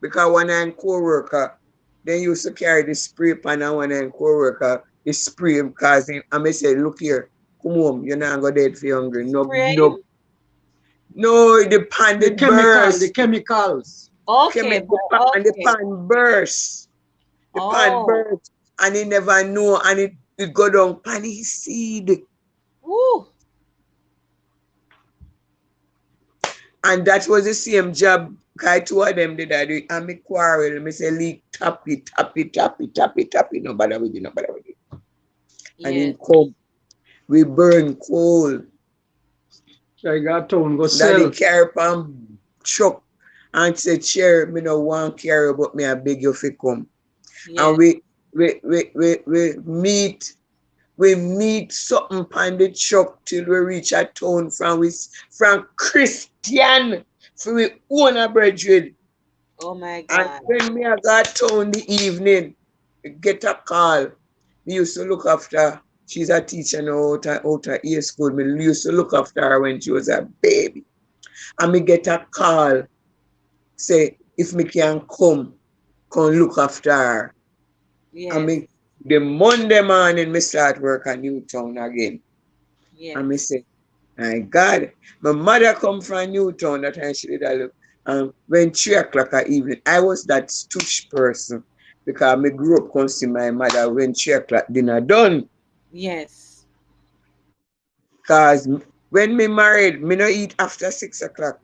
because one and co-worker, they used to carry the spray pan and one and co-worker, the spray because him, and I say, look here, come home, you're not gonna dead for hungry. No, Spray no, him? no, the pan The did chemical, the burst. chemicals. Okay, The okay. pan burst. The pan Oh, burst. And he never know and it go down pan his seed. woo. And that was the same job. Kai two of them did I do it. And me quarrel. Me say, leak, tap it, tap it, tap it, tap it, tap it. No bother with it, no bother with it. And Yes. in come, we burn coal. So I got town go Daddy sell. carry pan truck and say, chair, me no want carry, but me I beg you fi come. And Yes. we meet something on the truck till we reach a town from Christian for we own a brethren. Oh my And God. when me I got town the evening, we get a call. We used to look after, she's a teacher now out of A school. We used to look after her when she was a baby. And me get a call, say, if me can come look after her. And Yes. me, the Monday morning, me start work at Newtown again. And me Yes. say, my God, my mother come from Newtown that time she did a look. When 3 o'clock at evening, I was that stoosh person. because me grew up come see my mother when 3 o'clock dinner done. Yes. Cause when me married, me no eat after 6 o'clock.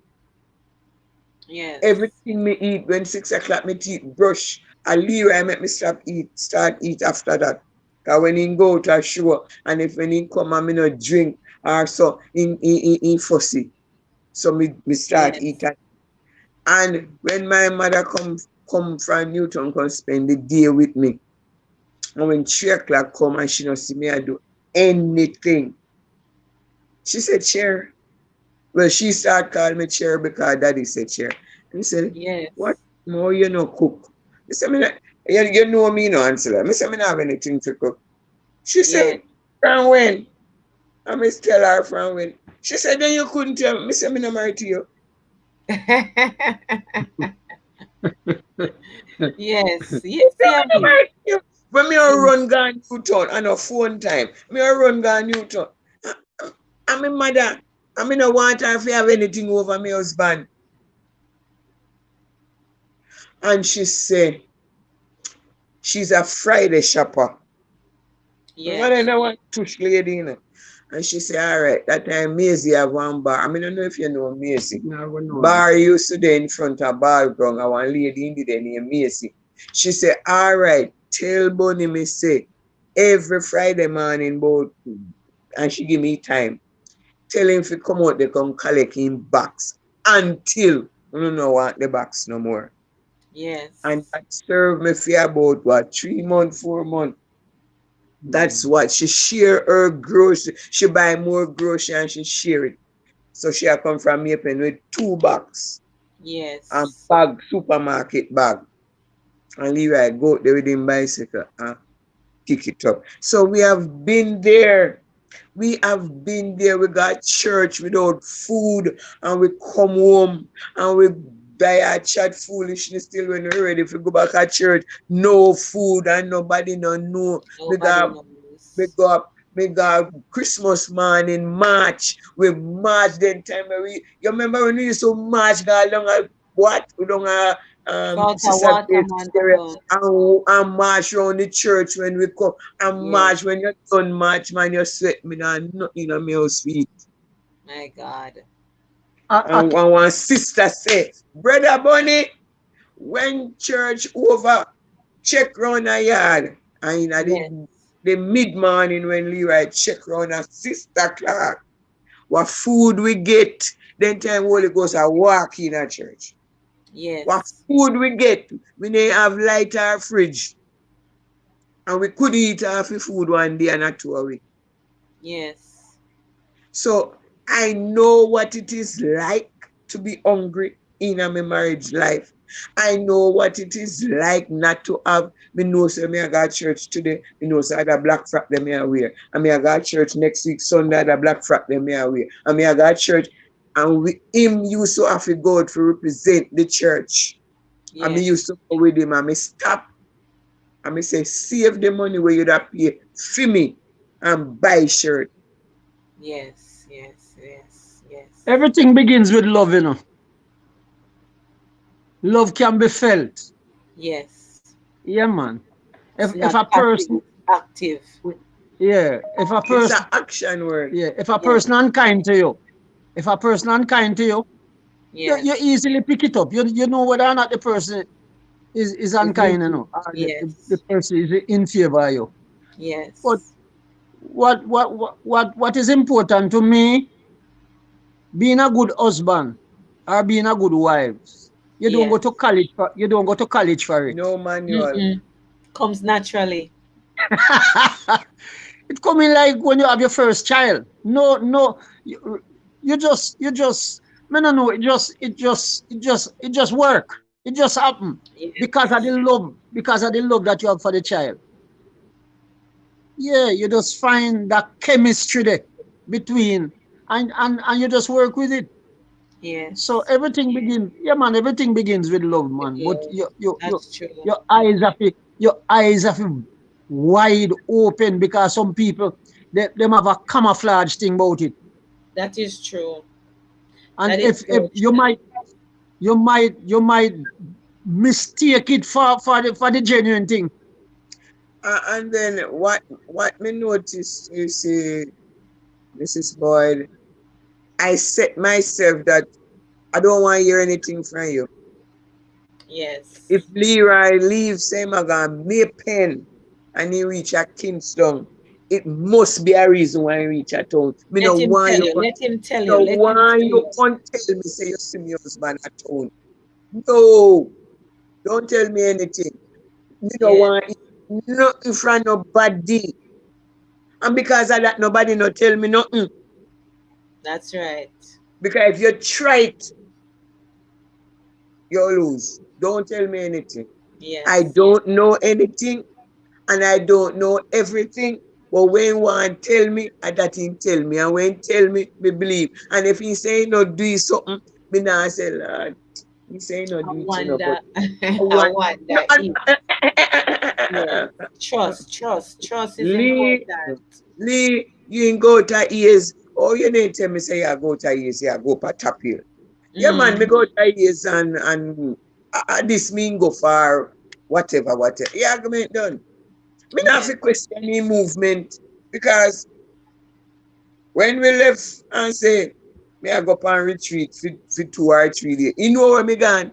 Yes. Everything me eat when 6 o'clock me teeth brush. And Leroy make me start eat after that. Cause when he go to a show and if when he come and me no drink or so in fussy. So me start Yes. eating. And when my mother come from Newton come spend the day with me. And when 3 o'clock come and she don't see me I do anything. She said, chair. Well, she start calling me chair because daddy said chair. And he said, what Yes. more you know cook? I said, you know me no answer. I said, I don't have anything to cook. She Yes. said, from when? I must tell her from when. She said, then you couldn't tell me. I said, I'm not married to you. Yes. Yes, I'm yeah, not me. married to you. When me a See, run gone Newton on a phone time, me a run gone Newton. I'm a mother. I mean, I want her to have anything over my husband. And she said, she's a Friday shopper. But yes. then I want tush lady, you know. And she said, all right, that time Maisie have one bar. I mean, I don't know if you know Maisie. Never know. Bar used to there in front of bar ground. I want lady in there named Maisie. She said, all right, tell Bonnie me say, every Friday morning, both, and she give me time. Tell him if he come out, they come collect him box until I don't know what the box no more. And Yes. that served me for about what 3 months, 4 months. That's what she share her grocery. She buy more grocery and she share it. So she a come from Maple with 2 box and Yes. bag, supermarket bag. And Leroy go there with him bicycle and pick it up. So we have been there. We have been there. We got church without food and we come home and we buy our chat foolishness still when we're ready to go back at church. No food and nobody no know. We Nobody got we knows. got we got Christmas morning March. We march then time you remember when we used to march go along a what along a Without a Sister water Grace man to area burn. and march around the church when we come and Yes. march when you're done march man you sweat me now nothing on my house feet. My God. And one sister say, Brother Bunny, when church over, check round a yard. And in Yes. the mid-morning when Leroy check round a sister Clark, what food we get, then time Holy Ghost a walk in a church. What Yes. food we get, we didn't have light or fridge. And we could eat half the food one day and not 2 weeks. Yes. So I know what it is like to be hungry in a marriage life. I know what it is like not to have. Me know say me I got church today. Me know say I got black frock them me I wear. And me I got church next week Sunday. I got black frock them me I wear. And me I got church. And him used to have to go to represent the church. And me used Yes. to go with him and me stop. And me say save the money where you da pay for me and buy shirt. Yes. Yes. Yes. Yes. Everything begins with love, you know. Love can be felt. Yes. Yeah, man. It's If not a passive, person, it's active. yeah, if a It's an person, action word. yeah, if a Yes. person unkind to you, if a person unkind to you, you Yes. easily pick it up. You know whether or not the person is It's me. unkind, you know, or the Yes. person is in favor of you. But Yes. what is important to me, being a good husband or being a good wife, you don't go Yes. to college for you don't go to college for it. No manual. Mm-mm. Comes naturally. It coming like when you have your first child. No, no, you just, man, I know it just work. It just happen Yes. because of the love that you have for the child. Yeah, you just find that chemistry there between, and you just work with it. So Yes. everything begins, yeah, man. Everything begins with love, With man. But love. That's true. your eyes have to wide open because some people them have a camouflage thing about it. That is true. And That is if so you true. might mistake it for the genuine thing. And then what me notice, you see, Mrs. Boyd, I set myself that I don't want to hear anything from you. Yes. If Leroy leaves, say my God, me pen and he reach a Kingston, it must be a reason why he reach a town. Me no Let him want tell you you. con- Let him tell you. no Let him want tell you you. can tell me say you see me husband at town. No, don't tell me anything. Me no Yeah, want nothing from nobody. And because of that, nobody no tell me nothing. that's right. Because if you try it, you lose. Don't tell me anything. I Yes. don't know anything and I don't know everything. But when one tell me, I that him tell me. And when he tell me, me believe. And if he say no do something, me now say, Lord, he say no I do it, but wonder. I I want no, wonder if. Yes. Trust is Lee, important. Lee, you ain't go to ears. Oh, you didn't tell me say I go to ears, yeah, go for top here. Yeah, man, me Mm, go to ears and this mean go far, whatever. Yeah, argument done. Me not have yeah. to question the movement because when we left and say, me I go up and retreat for 2 or 3 days. You know where me gone?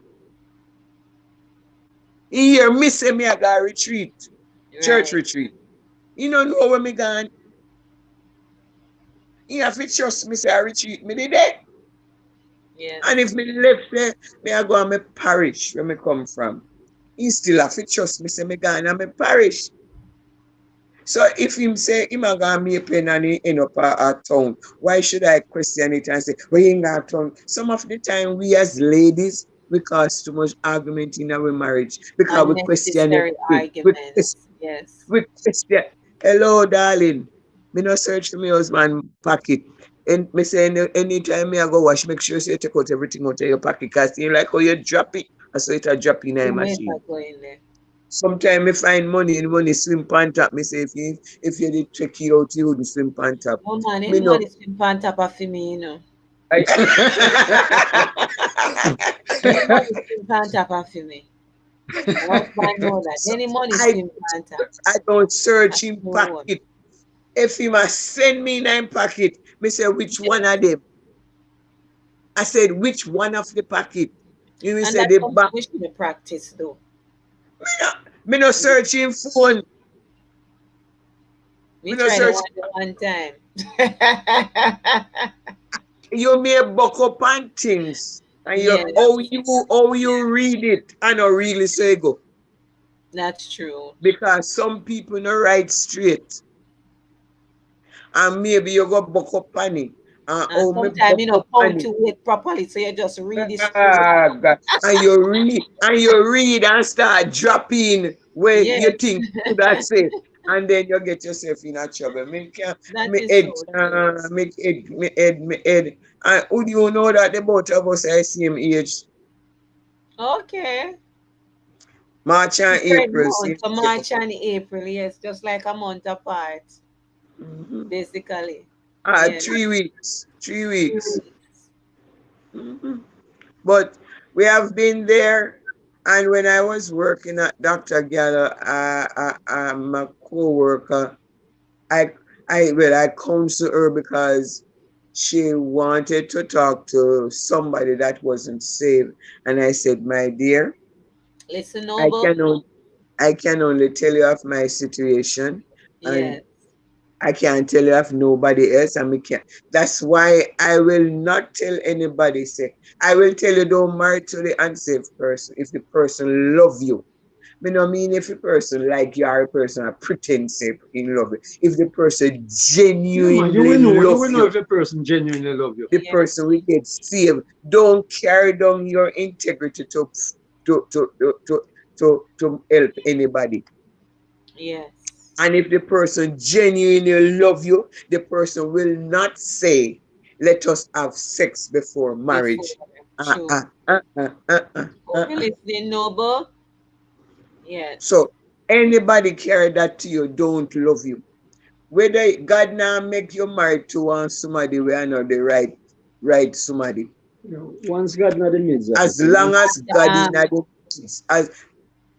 You hear me say me I got retreat, church Right. retreat. You don't know where me gone. You have to trust me say I retreat me did it. And if Yes. me left there, me I go on my parish where me come from. He still have to trust me say me gone on my parish. So if him say him a gonna me a pen and he end up a town, why should I question it and say, well, he ain't got a town? Some of the time we as ladies, we cause too much argument in our marriage because we question Unnecessary everything. arguments. Yes. We question, hello, darling. Me no search for my husband pocket. And me say anytime me I go wash, make sure you take out everything out of your pocket because you like how you drop it. I saw it a drop in a You might machine. not go in there. Sometimes me find money and money swim pan top. Me say if you did check it out, you would swim pan top. No man, Me any no. money swim pan top of me, you know. I, Any money swim pan top of me. Once I know that. so Any money I swim pan top. I don't search That's in no one. pocket. If he must send me nine pocket, me say which one of them. I said which one of the pocket. You And say that's the something back. we should practice though. Me no search in phone. We Me no tried it search. one time. You may buck up on things. And you Yeah, how you read it and not really say go. that's true. Because some people no write straight. And maybe you go buck up on it. And And oh me sometimes buck you know up on it. punctuate properly, so you just read it straight. Ah, God. And you read and start dropping where you Yes, think you could have said. And then you get yourself in a trouble. Me can that me is head so true. me head. And who do you know that the both of us are the same age? Okay. March and Different April, same month, so year. March and April, yes, just like a month apart, Mhm. basically. Yes. 3 weeks. 3 weeks. 3 weeks. Mhm. But we have been there. And when I was working at Dr. Gallo, my co-worker, I I counseled her because she wanted to talk to somebody that wasn't saved. And I said, my dear, Listen, I Noble. can only, I can only tell you of my situation. And Yes. I can't tell you of nobody else, and me can't. That's why I will not tell anybody. Say I will tell you don't marry to the unsaved person if the person love you. Me no mean if the person like you are a person I pretend say in love you. If the person Yeah, man, you genuinely will know. You love will know you, if a person genuinely love you. the Yes. person will get saved. Don't carry down your integrity to to to to, to help anybody. Yes. And if the person genuinely love you, the person will not say, "Let us have sex before Before. marriage." Uh, True. uh, uh, uh, uh, uh, Hope uh, you uh. listening, Noble. Yes. So anybody carry that to you, don't love you. Whether God now make you married to one somebody, we are not the right somebody. You know, once God not the midst of it, As long as God in Um, that. as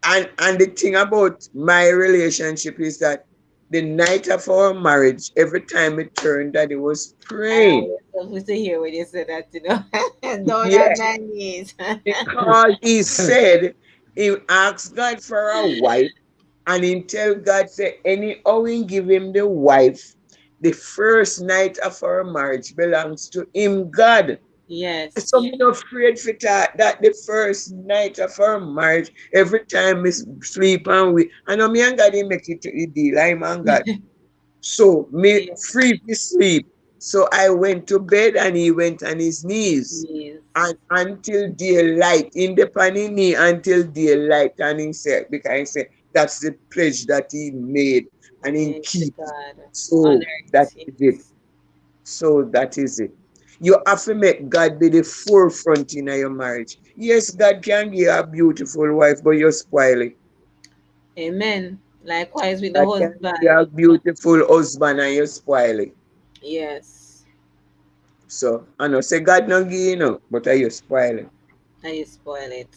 and the thing about my relationship is that the night of our marriage, every time it turned, that it was I praying. always love to hear when you say that, you know. Down Yeah, on my knees. because he said he asked God for a wife, and he tell God say anyhow he give him the wife, the first night of our marriage belongs to him, God. Yes, So me not afraid for that the first night of our marriage, every time we sleep and I know me and God he make it to the deal, I'm and God. So me yes, free to sleep. So I went to bed and he went on his knees. yes. And until daylight, in the panini until daylight, and he said, because he said that's the pledge that he made and he Yes, to keep. God. So Honor that it. is it. Yes. So that is it. You have to make God be the forefront in your marriage. Yes, God can give you a beautiful wife, but you spoil it. Amen. Likewise with the God can give you husband. a beautiful husband and you spoil it. Yes. So I know say God not give you no, but you spoil it. And you spoil it.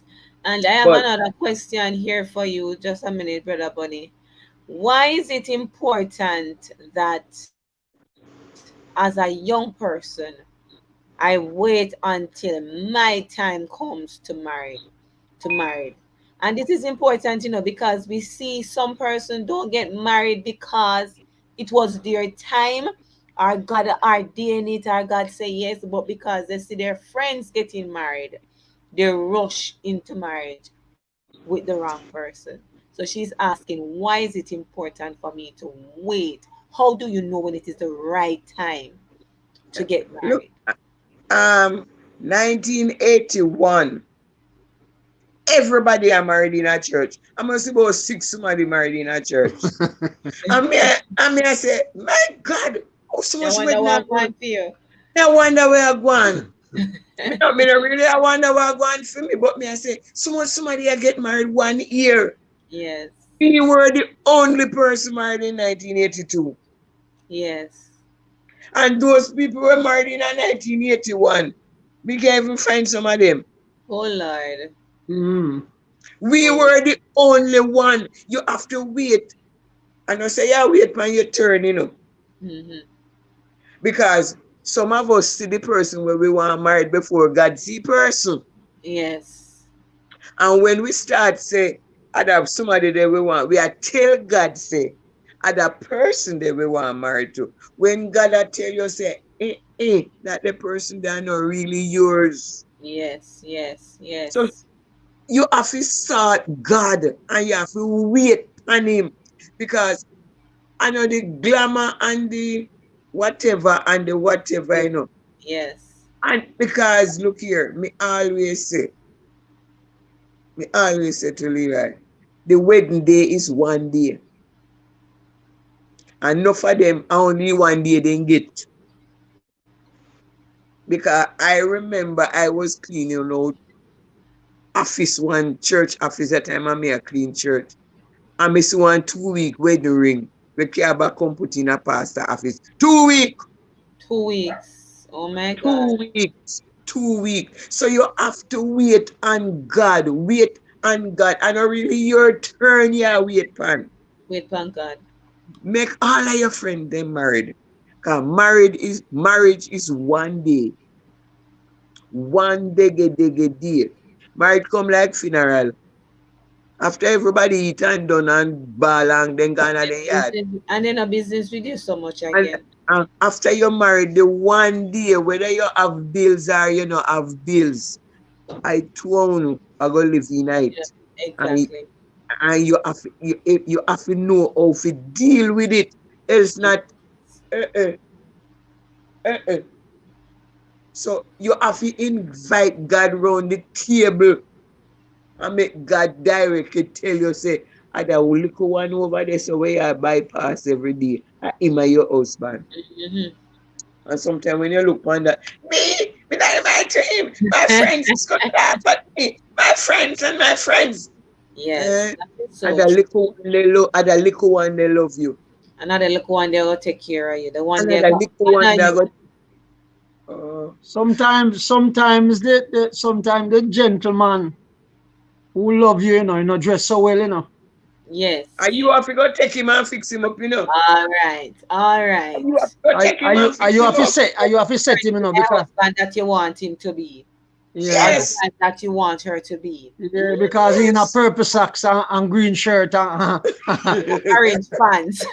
And I have But another question here for you. Just a minute, Brother Bunny. Why is it important that as a young person I wait until my time comes to marry? And this is important, because we see some person don't get married because it was their time, or God ordained it, or God say yes, but because they see their friends getting married, they rush into marriage with the wrong person. So she's asking, why is it important for me to wait? How do you know when it is the right time to get look, married? 1981, everybody are married in a church. I must about six somebody married in a church. I say, my God, how so I much wonder wedding are what going? one for you. I wonder where I'm going. Me not really I wonder where I'm going for me, but me I say, somebody I get married 1 year. Yes, We were the only person married in 1982. yes. And those people were married in 1981. We can't even find some of them. Oh Lord. Mm. We Oh. were the only one. You have to wait. And I say, yeah, wait when your turn. Mm-hmm. Because some of us see the person where we want married before God see person. Yes. And when we start say, I have somebody that we want, we are tell God say, other person that we want married to. When God I tell you say, that the person that not really yours. Yes. Yes. So Yes. you have to start God and you have to wait on him. Because I know the glamour and the whatever, Yes. Yes. And because look here, me always say to Levi, the wedding day is 1 day. And enough of them only 1 day they get. Because I remember I was cleaning out office, one church office at the time I made a clean church. I miss 1 2 week wedding ring. We care about come put in a pastor office. 2 week, 2 weeks. Oh my God. 2 weeks, 2 weeks. So you have to wait on God. Wait on God. And not really your turn, yeah, wait pan. Wait, thank God. Make all of your friends them married. Cause marriage is 1 day. 1 day. Marriage come like funeral. After everybody eat and done and ball and then gone at the yard. And then a business with you so much And, again. and after you're married, the 1 day, whether you have bills or you don't have bills, I told I go live in it. Yeah, And, exactly. and you have to know how to deal with it. Else not, uh, uh, uh, uh. So you have to invite God round the table and make God directly tell you, say, I that little one over there, so where you bypass every day. Him and your husband. Hmm. And sometimes when you look on that, me not invite to him. My friends is gonna laugh at me. My friends and my friends. Yes, Eh? that is And so true. the little one they love you. Another little one they will take care of you. The one And they the go little one honor they you. go, Sometimes the gentleman who love you, you know dress so well, you know. Yes. And you have to go take him and fix him up, All right. All And right. you have to go take him and Are fix you him have to up. set him, you know, The because husband that you want him to be, or the yeah, Yes. wife that you want her to be. yeah, because he in a Yes. purple socks and green shirt and Orange pants.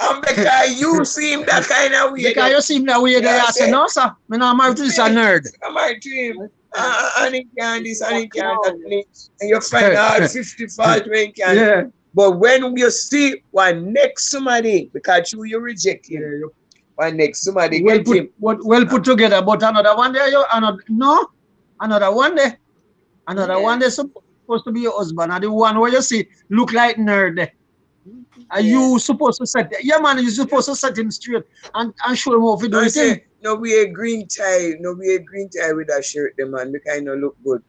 And because you seem that kind of way, because then you seem that way there, yeah, you say, say, no, sir, me not married to this a nerd. I'm married to him. And he can This this is and a he can that. clown. And you find all 50 fault when he can. Yeah. But when you see one next somebody, because you reject him, Yeah, one next somebody well get put him. well put together, but another one there, you another no, another one there, another one there Yes. supposed to be your husband, and the one where you see look like nerd there. Are you Yes. supposed to set? Yeah, man, you supposed to set him straight and show him how to do I it thing. say, no, we a green tie, no, we a green tie with that shirt, the man, we kind of look good.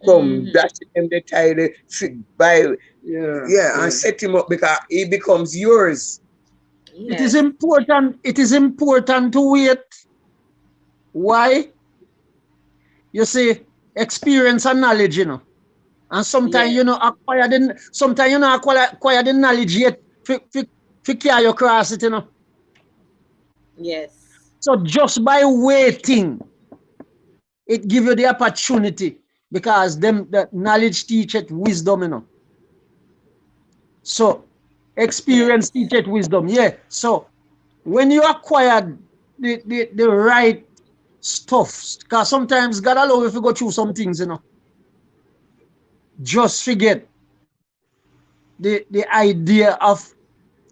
Come, Mm-hmm. dash him the tie, the fit by, Yeah, yeah, and yeah. set him up because he becomes yours. It is Yes. important. It is important to wait. Why? You see, experience and knowledge, you know. And sometimes Yes. you know acquire the knowledge yet fi carry you across it, you know. Yes. So just by waiting, it give you the opportunity because them the knowledge teacheth wisdom, you know. So experience Yes. teacheth wisdom. Yeah. So when you acquire the right stuff, because sometimes God allow you to go through some things, you know. Just forget the idea of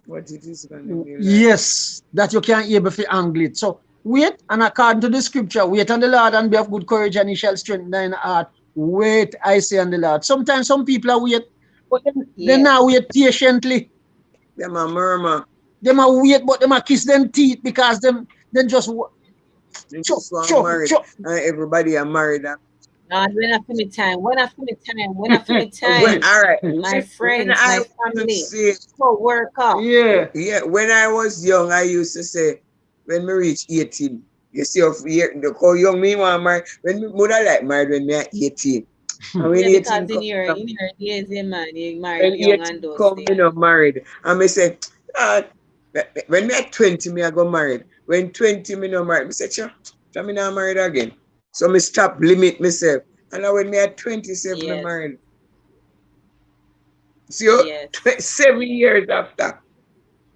What it is gonna be like. yes, that you can't able to angle it. So wait, and according to the scripture, wait on the Lord and be of good courage, and he shall strengthen thine heart. Wait, I say on the Lord. Sometimes some people are wait, but they Yes. now wait patiently. Them a murmur. Them are wait, but them are kiss them teeth because them then just They chop, just want chop, married. chop. And everybody are married. God, when I feel me time, when I feel me time, when I feel me When, time, all right. my When friends, I my used to family, say, co-worker. Yeah. yeah, when I was young, I used to say, when me reach 18, you see how young me want marry. When me mother like married when me at 18. And when Yeah, 18 because come, in your days, yeah, man, you when married young 18 and those come, things. me not married. And me say, ah, when me at 20, me I go married. When 20, me not married. Me say, sure, so me not married again. So me stop limit myself. And now when me at 27, me Yes. married. See, you, Yes. 7 years after.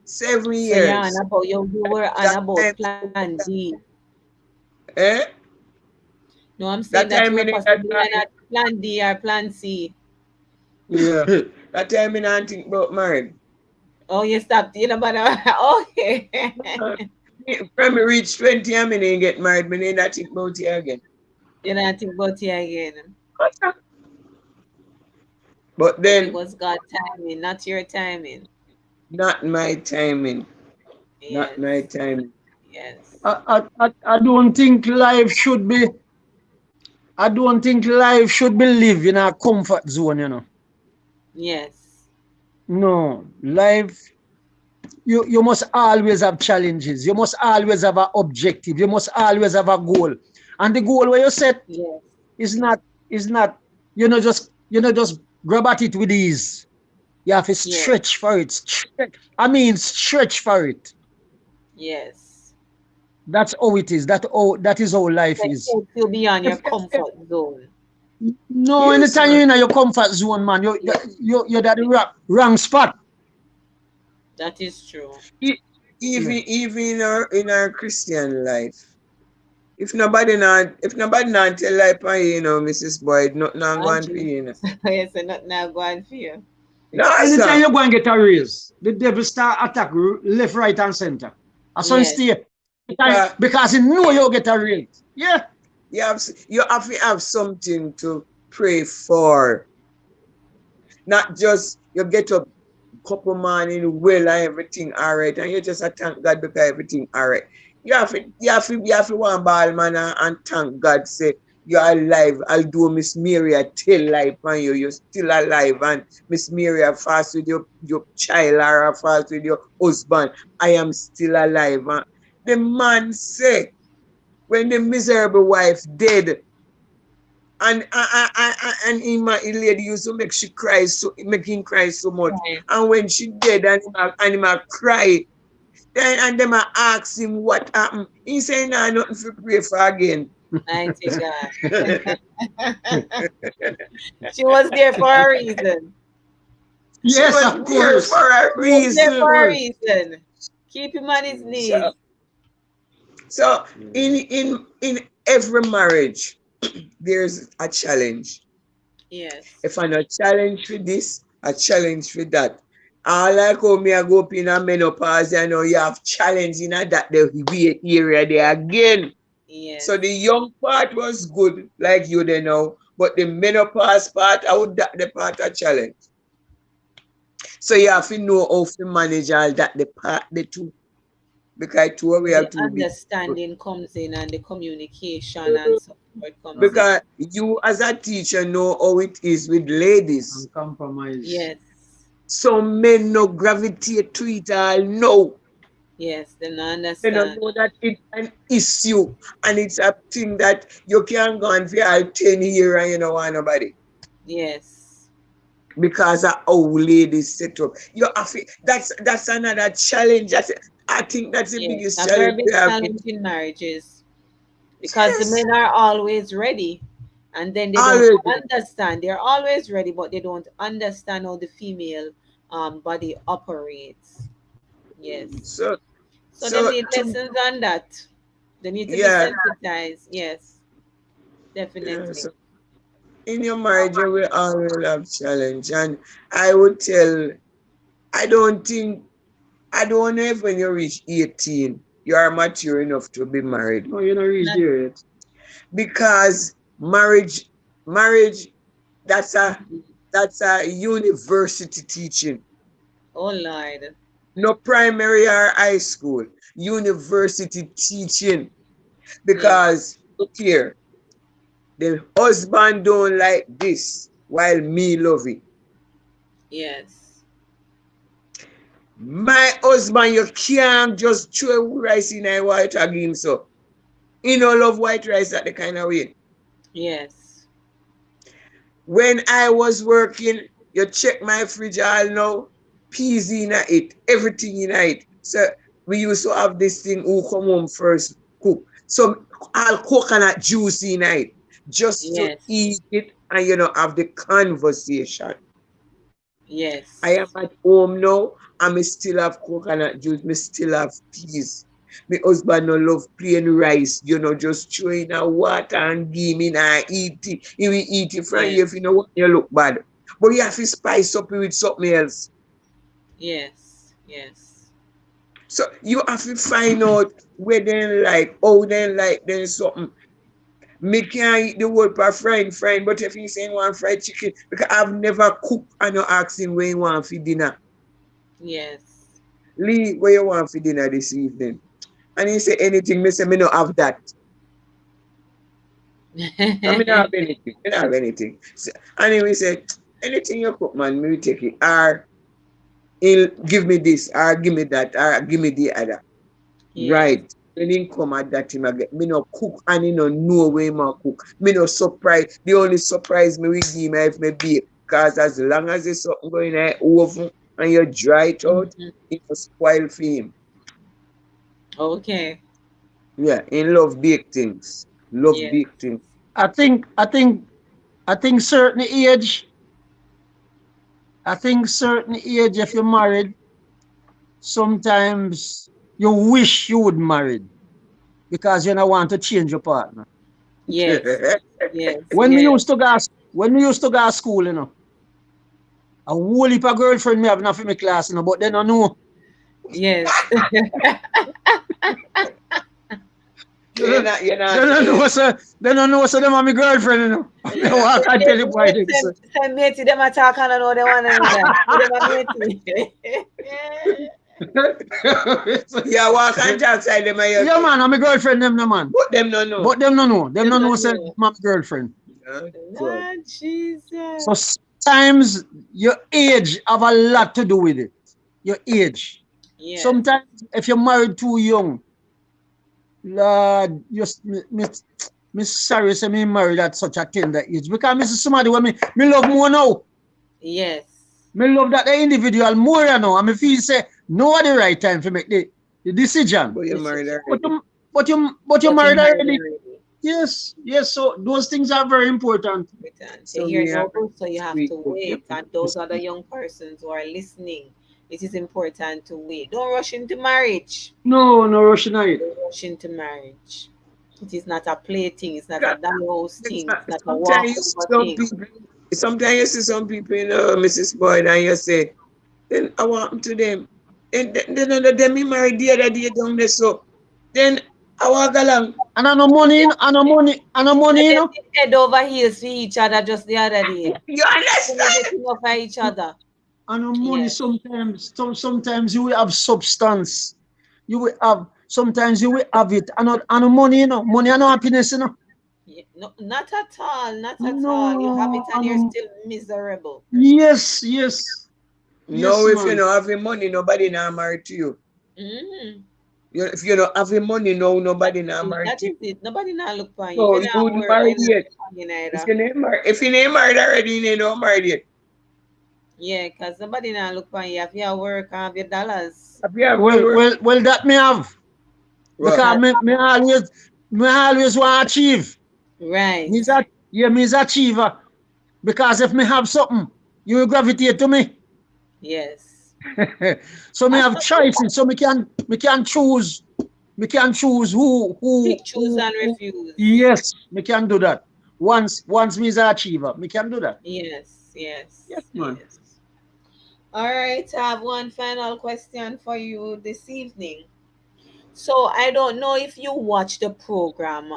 Seven So yeah, and years. about you were on That about time, plan D. eh? No, I'm saying That that you time were in that possibly on a plan D or plan C. Yeah. that time in I think about married. Oh, you stopped, but okay. Uh, When me reach 20, I mean, get married, me need not think about it again. You know, think about it again. But But it then, was God timing, not your timing. not my timing. Not my Yes. timing. Yes. I don't think life should be. I don't think life should be lived in a comfort zone, you know. Yes. No, life you must always have challenges. You must always have an objective. You must always have a goal. And the goal where you set Yes. is not just grab at it with ease. You have to Yes. stretch for it. Stretch for it. Yes. That's how it is. That is how life So it is. takes you beyond your If comfort zone. no, Yes, anytime you're man. in your comfort zone, man, Yes. you're at the wrong spot. That is true. E- Yeah. Even in our Christian life. If nobody not tell life on you, Mrs. Boyd, nothing not Ah, going for Jesus. you. Yes, and not now going for you. No, Anytime sir. you go and get a raise, the devil start attack left, right, and center. And so Yes. stay. Because Because he know you get a raise. Yeah. you have to have something to pray for. Not just you get up couple morning well and everything all right, and you just thank God because everything all right. You have to one ball man and thank God say you're alive. Although Miss Mary I tell life on you, you're still alive, and Miss Mary I fast with your child or I fast with your husband. I am still alive. And the man say when the miserable wife dead, and him, the lady used to make she cry so make him cry so much. Right. And when she dead and him a cry, then and them a ask him what happened. He say nah, nothing to pray for again. Mighty God. She was there for a reason. She Yes, was of there course. for a She was there Of reason. for a course. reason. Keep him on his knees. So so in every marriage there's a challenge. Yes. If I not challenge for this, a challenge for that. I like how me I go up in a menopause, you know, you have challenge in that the weight area there again. So the Yes. young part was good, like you they know, but the menopause part, I would that the part a challenge. So you have to know how to manage all that the part the two, because two we Where the have to be understanding comes in and the communication and support comes in. because you as a teacher know how it is with ladies. And compromise. Yes. Some men no gravitate to it all. No. Yes. They don't They don't understand. know that it's an issue and it's a thing that you can't go on for all 10 years and you don't want nobody. Yes. Because of how ladies set up. You have to, that's another challenge. I think that's the Yes. biggest A very challenge big we have. challenge in marriages because the Yes. men are always ready and then they don't Always. understand. They're always ready, but they don't understand how the female body operates. Yes. So So they so need to, lessons on that. They need to be yeah, sensitized. Yes, yeah. definitely. So in your marriage you will always have challenge. And I would tell I don't think I don't know if when you reach 18 you are mature enough to be married. No, you don't reach Not, there yet. Because marriage that's a university teaching, oh Lord. no primary or high school, university teaching. Yes, Because look here, the husband don't like this while me love it. yes, My husband, you can't just throw rice in a white again. So he don't love white rice that the kind of way. yes, When I was working, you check my fridge all now, peas in it, everything in it. So we used to have this thing who come home first cook. So all coconut juice in it, just to yes, eat it and have the conversation. I am yes, at home now and me still have coconut juice, me still have peas. My husband no love plain rice, just throw in a water and give me and eat it. He will eat it from you if yes, you know what you look bad. But you have to spice up it with something else. yes, yes, So you have to find out where they like, how they like, then something. Me can't eat the word for frying, but if you say you want fried chicken, because I've never cooked and you ask him where you want for dinner. yes. Lee, where you want for dinner this evening? And he say anything, me say me no have that. I mean, I have anything. I don't have anything. So, and he will say, anything you cook, man, me will take it. Or he'll give me this, or give me that, or give me the other. Yes, Right. When he come at that him again, me no cook and he no know where him a cook. Me no surprise. The only surprise me will give me if me bake. Because as long as there's something going in the oven and you dry it out, mhm. it will spoil for him. Okay. Yeah, he love baked things. Love Yes, baked things. I think I think I think certain age, I think certain age if you're married, sometimes you wish you would married because you don't want to change your partner. yes, yes, When we yes, used to go when we used to go to school, a whole heap of girlfriend me have enough in my class, but then I know. yes. You're not, you're Then not, I know sir. Then I know sir them are my girlfriend. Me walk and tell you boy this. Send matey them a talk and I know they want to know that. So them a matey. yeah, walk and talk side them and Yeah man, I'm my girlfriend them no man. but them no know. But them no know. Them Them no not know say know. my girlfriend. Oh, God. Lord Jesus. So sometimes your age have a lot to do with it. Your age. Yes. Sometimes if you're married too young, Lord, just me sorry say me married at such a tender age because me see somebody when me love more now. Yes. Me love that the individual more now, and me feel say no at the right time to make the decision. But you're married Decision. But already. you But you married married already. already. Yes, yes. So those things are very important. Important. You So hear we have no, so you have sweet to book. wait. And those other young persons who are listening, it is important to wait. Don't rush into marriage. No, no rushing on it. Don't rush into marriage. It is not a play thing. It's not a dollhouse thing. It's not a Sometimes you see walkover some thing. people, sometimes you see some people, Mrs. Boyd, and you say, then I want to them. And then me married the other day down there, so then I walk along. And I no money, and no money, And you then know. they head over heels for each other just the other day. You They were understand? getting over each other. And no money Yes. sometimes. Sometimes you will have substance. You will have sometimes you will have it. And no money, you know. Money and no happiness, you know. No, not at all. Not at all. You have it No, and you're still miserable. yes, yes, yes, No, if you man. don't have money, nobody not married to you. Mm-hmm. If you don't have money, no, That nobody is not it. married That to you. is it. Nobody now look for you. If So you you not wouldn't work, marry they not yet. look for you If neither. you ain't married, if you ain't married already, you ain't not married yet. Yeah, because nobody now look for you. If you work and have your dollars. If you have to Well, work, well, well. That me have well, because Because me always want to achieve. right. Me's that yeah, me's achiever. Because if me have something, you will gravitate to me. Yes. So me I have thought you choices. So me can choose. Me can choose pick, choose, and who. refuse. Yes, me can do that. Once me is a achiever, me can do that. Yes, Yes, yes, man. yes. All right, I have one final question for you this evening. So I don't know if you watched the program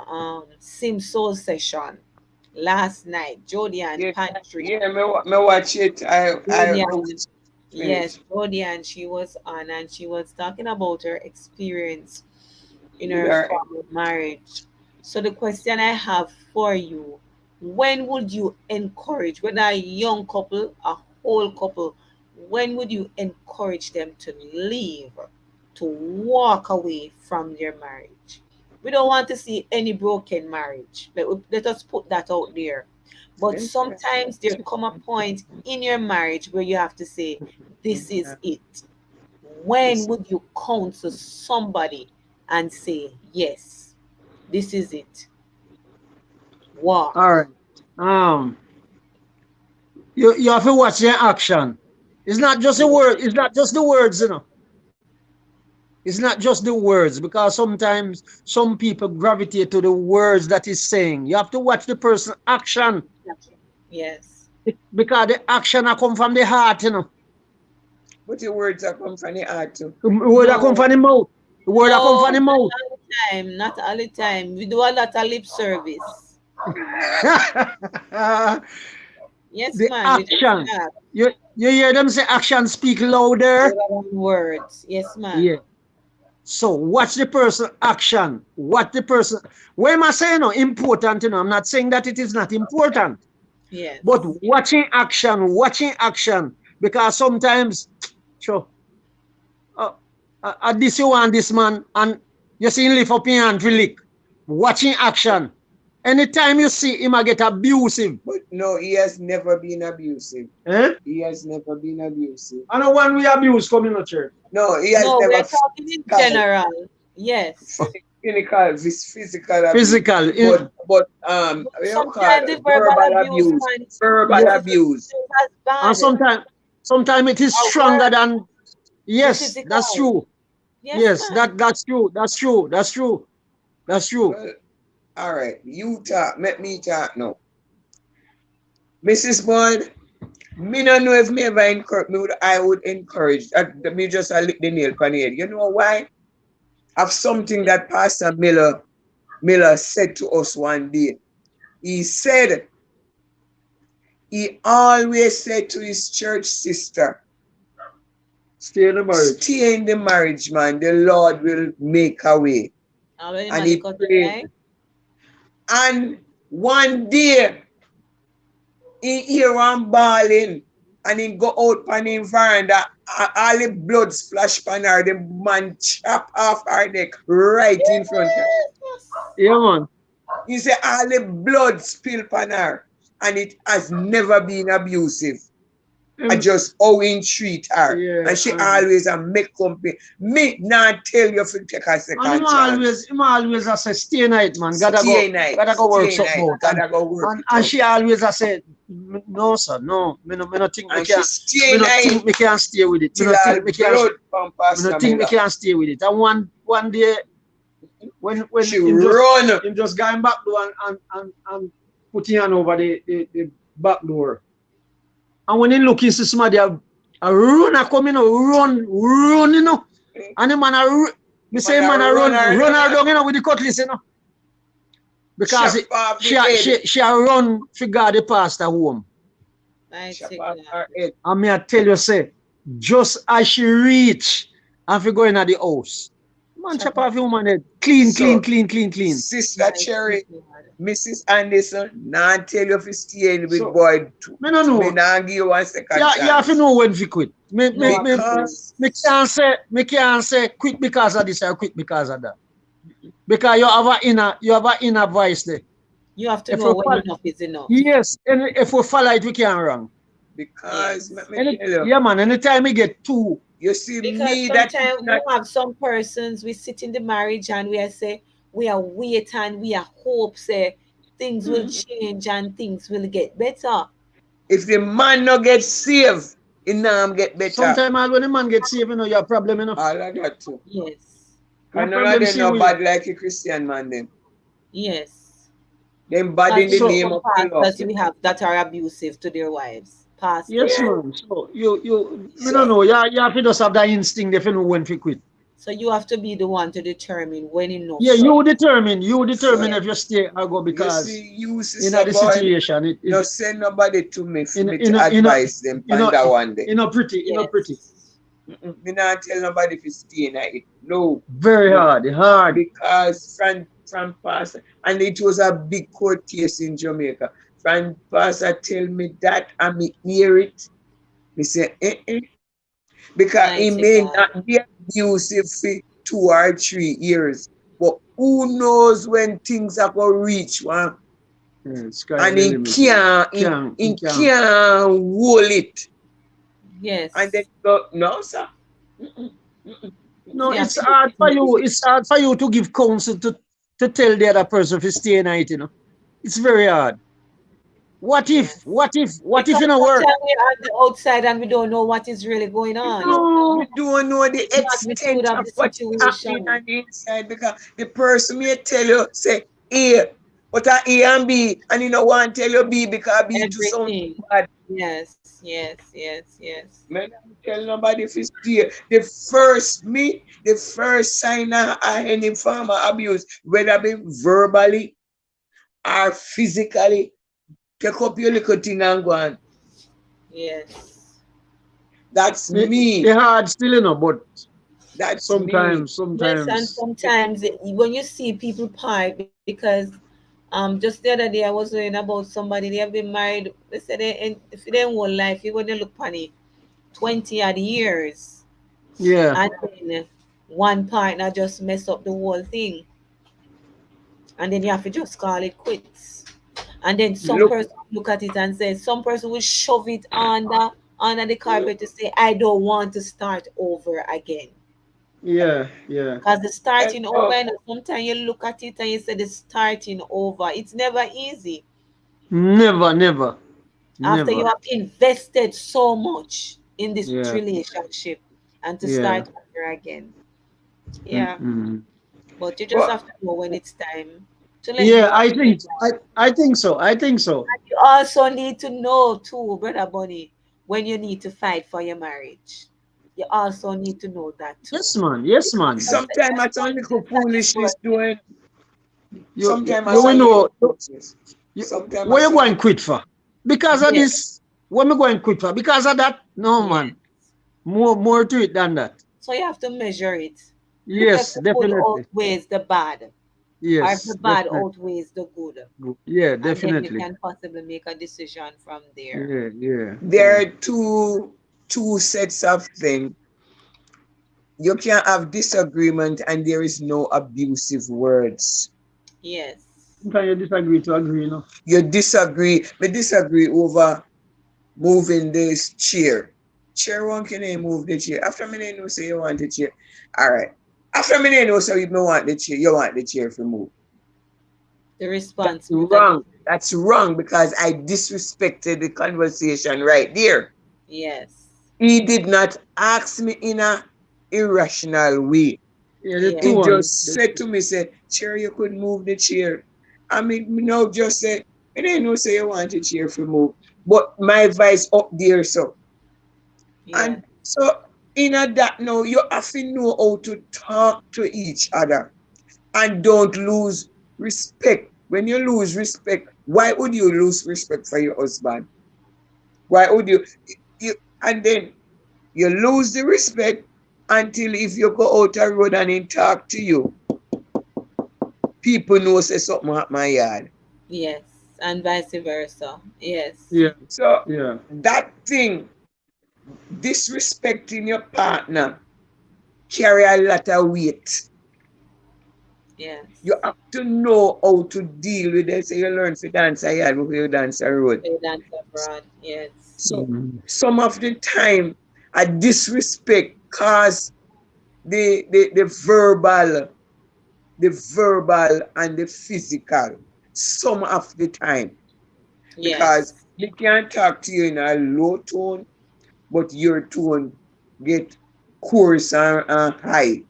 Sim Soul Session last night, Jodie and yeah, Pantry. yeah, me watch it. I Jodian, yes, finished Jodian, she was on and she was talking about her experience in with her her. former marriage. So the question I have for you, when would you encourage, whether a young couple, a whole couple, when would you encourage them to leave, to walk away from their marriage? We don't want to see any broken marriage. Let us put that out there. But sometimes there come a point in your marriage where you have to say, this is it. When would you counsel somebody and say, yes, this is it? All Walk. right. Um, you have to watch their action. It's not just the Yeah. word. It's not just the words, you know. It's not just the words because sometimes some people gravitate to the words that he's saying. You have to watch the person action Yes. because the action a come from the heart, you know. But your words are come from the heart too. The word a come No, from the mouth. The word a come no, from the not mouth. all the time. Not all the time. We do a lot of lip service. Yes, The man, we just action. have You hear them say action speak louder? words. Yes, man. Yeah. So watch the person action. What the person what am I saying? No, important, you know. I'm not saying that it is not important. But Yes. watching action. Because sometimes, sure, uh, this you want this man, and you see him lift up your hand for lick. Watching action. Anytime you see him, I get abusive. But no, he has never been abusive. Eh? He has never been abusive. I know when we abuse coming to church. No, he has No, we never are talking in general. Yes. physical abuse. Physical. But But what you call sometimes it? the verbal Verbal abuse, abuse. man, Verbal Yeah. this is abuse. just as And bad. sometimes it is Our stronger word, than the yes, that's physical. true. Yes, Yes, man. that's true. That's true. That's true. That's true. Well, all right. You talk. Let me talk now. Mrs. Boyd, me don't know if me ever encourage me. I would encourage. Me just a lick the nail on the head. You know why? Of something that Pastor Miller said to us one day. He said, he always said to his church sister, Stay in the marriage. stay in the marriage, man. The Lord will make a way. And when the And man he cut your prayed. eye, And one day, he hear one bawling. and him go out on him veranda, all the blood splash pan her, the man chop off her neck right in front of her. Yeah, man. He say all the blood spill pan her, and it has never been abusive. I just how he treat her. Yeah, And she always a make company. Me not tell you to take a second and chance. him always a say, stay night, man. Stay night. Gotta go work Stay something night. out. Gotta go work And, it and out. she always a say, no, sir, no. Me no think me And she can. stay Me no night think me can stay with it. Me till no all think me can. blood pump past Me no think me can stay with it. And one day, when she him run. just going back door and put his hand over the back door. And when he look, he see somebody a run a come, run, you know. And the man me say man a run her down, you know, with the cutlass, you know. Because she a run to guard the pastor home. And me I tell you, say, just as she reach and we go in at the house, man, chop off your woman head. Clean. Sister Cherry, Mrs. Anderson, now tell you if you stay in with boy. Me no know. Me not give you 1 second chance. You have to know when we quit. Me can't say quit because of this or quit because of that. Because you have an inner voice there. You have to know when enough is enough. Yes, and if we follow it, we can't wrong. Because let me tell you. Yeah, man, anytime we get two. You see because me sometimes we have some persons, we sit in the marriage and we are say, we are wait and we are hope say things will change and things will get better. If the man not get saved, he not get better. Sometimes when the man gets saved, you know, you have problem, you know. All of that too. Yes. And none of them no bad like a Christian man them. Yes. Them bad in the name of the Lord. We have that are abusive to their wives. Pastors. Yes, man. So you don't know. You have to just have that instinct if you know when to quit. So you have to be the one to determine when enough. Yeah, you determine if you stay or go because you see, in the situation you send nobody to me for me to advise them on that one day. You know pretty. Me not tell nobody to stay in it. No. Very hard. Because from pastor, and it was a big court case in Jamaica. Friend pastor tell me that and me hear it. Me say, because he may not be abusive for 2 or 3 years. But who knows when things are going to reach one? And he can't hold it. Yes. And then go, no, sir. No, it's hard for you. It's hard for you to give counsel to tell the other person to stay in it, you know. It's very hard. What if you know work? We are on the outside and we don't know what is really going on. No, we don't know the extent of what's happening on the inside because the person may tell you, say, A, but a A and B, and you know want to tell you B because B to something bad. Yes. Man, I'm tell nobody if it's there. The first sign of any form of abuse, whether it be verbally or physically, take up your little thing and go on. Yes. That's me. It's hard still, you know, but that's sometimes. Yes, and sometimes when you see people part, because just the other day I was hearing about somebody, they have been married, they said if they whole life, you wouldn't look funny 20 odd years. Yeah. And then one partner just mess up the whole thing. And then you have to just call it quits. And then some person look at it and say, some person will shove it under the carpet to say, I don't want to start over again. Yeah. Because the starting over, and sometimes you look at it and you say the starting over. It's never easy. Never. After you have invested so much in this relationship and to start over again. Yeah. But you just have to know when it's time. I think so. And you also need to know too, Brother Bunny, when you need to fight for your marriage. You also need to know that too. Yes, man. Sometimes that's only foolishness doing. Sometimes where you going to quit for? Because of this. What am I going to quit for? Because of that? No, man. More to it than that. So you have to measure it. Yes, definitely. Outweighs the bad. or if the Yes, bad definitely. outweighs the good, Yeah, and then you definitely. can possibly make a decision from there. Yeah, yeah, There yeah. are two sets of things. You can have disagreement and there is no abusive words. Yes. Sometimes you disagree to agree, you know. You disagree. We disagree over moving this chair. Chair one can I move the chair. After me they know say you want the chair. Alright. After me they know say you don't want the chair, you want the chair to move. The That's response make a wrong. difference. That's wrong because I disrespected the conversation right there. Yes. He did not ask me in a irrational way. Yeah, the He Yes. tone. just said to me, say, chair, you could move the chair. I mean, me now just say, I didn't know say you want the chair to move. But my voice up there, so. Yes. And so in a that now, you have to know how to talk to each other and don't lose respect. When you lose respect, why would you lose respect for your husband? Why would you and then you lose the respect until if you go out a road and he talk to you, people know say something at my yard. Yes. And vice versa. Yes. Yeah, So yeah. that thing, disrespecting your partner, carry a lot of weight. You Yes. have to know how to deal with it. So you learn to dance a yard before you dance a road. They dance abroad. Yes. So Mm. some of the time, a disrespect cause the verbal and the physical. Some of the time. Because Yes. they can talk to you in a low tone, but your tone get coarse and high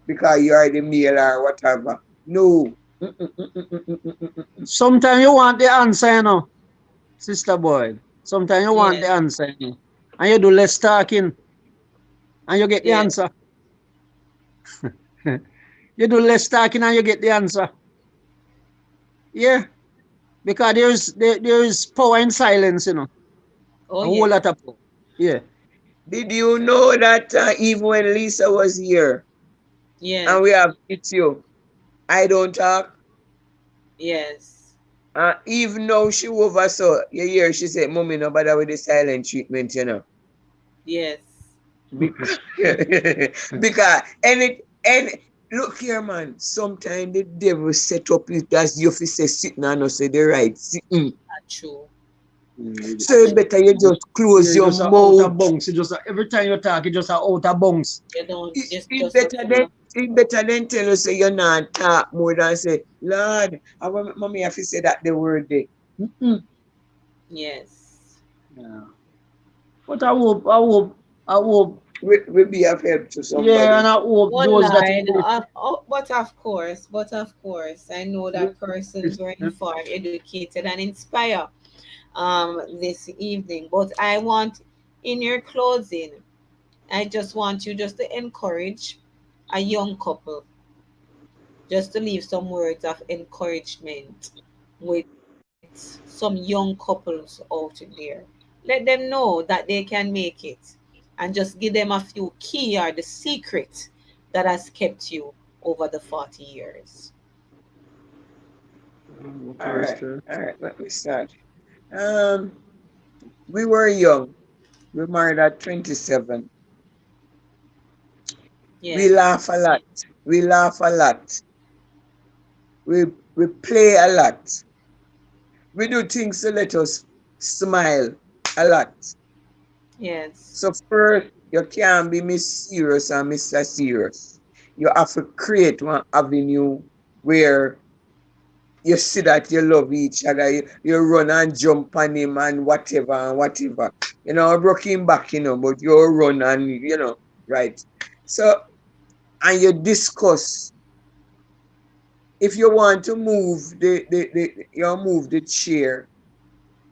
because you are the male or whatever. No. Sometimes you want the answer, you know, sister boy. Sometimes you want Yes. the answer, you know. And you do less talking and you get the Yes. answer. You do less talking and you get the answer. Yeah. Because there is power in silence, you know. Oh A whole yes. lot of power. Yeah. Did you know that even when Lisa was here and we Yes. have it's you, I don't talk. Yes. Even though she oversaw, you hear she said, Mommy, no bother with the silent treatment, you know. Yes. Because, because and look here, man. Sometimes the devil set up it as you fi say sitting and not say the right sitting. True. Mm. So you better you just Yeah, close you your just a out mouth. of bounce. You just every time you talk, you just a out of bounce. You don't It, it just better than refuse. it better than tell you say you're not talk more than say, Lord, I want mommy have to say that the word there. Mm-mm. Yes. Yeah. But I hope, We be of help to yeah, somebody. and I hope Oh those that Lord, are but of course, I know that persons were listening. informed, educated, and inspired this evening. But I want, in your closing, I just want you just to encourage a young couple, just to leave some words of encouragement with some young couples out there. Let them know that they can make it, and just give them a few key or the secret that has kept you over the 40 years. All Okay, right, sir. all right, let me start. Um, we were young. We married at 27. We Yes. laugh a lot. We laugh a lot. We we play a lot. We do things to let us smile a lot. Yes. So first, you can't be Miss Serious and Mr. Serious. You have to create one avenue where you see that you love each other. You run and jump on him and whatever and whatever. You know, broke him back, but you run and, right. So, and you discuss. If you want to move you move the chair.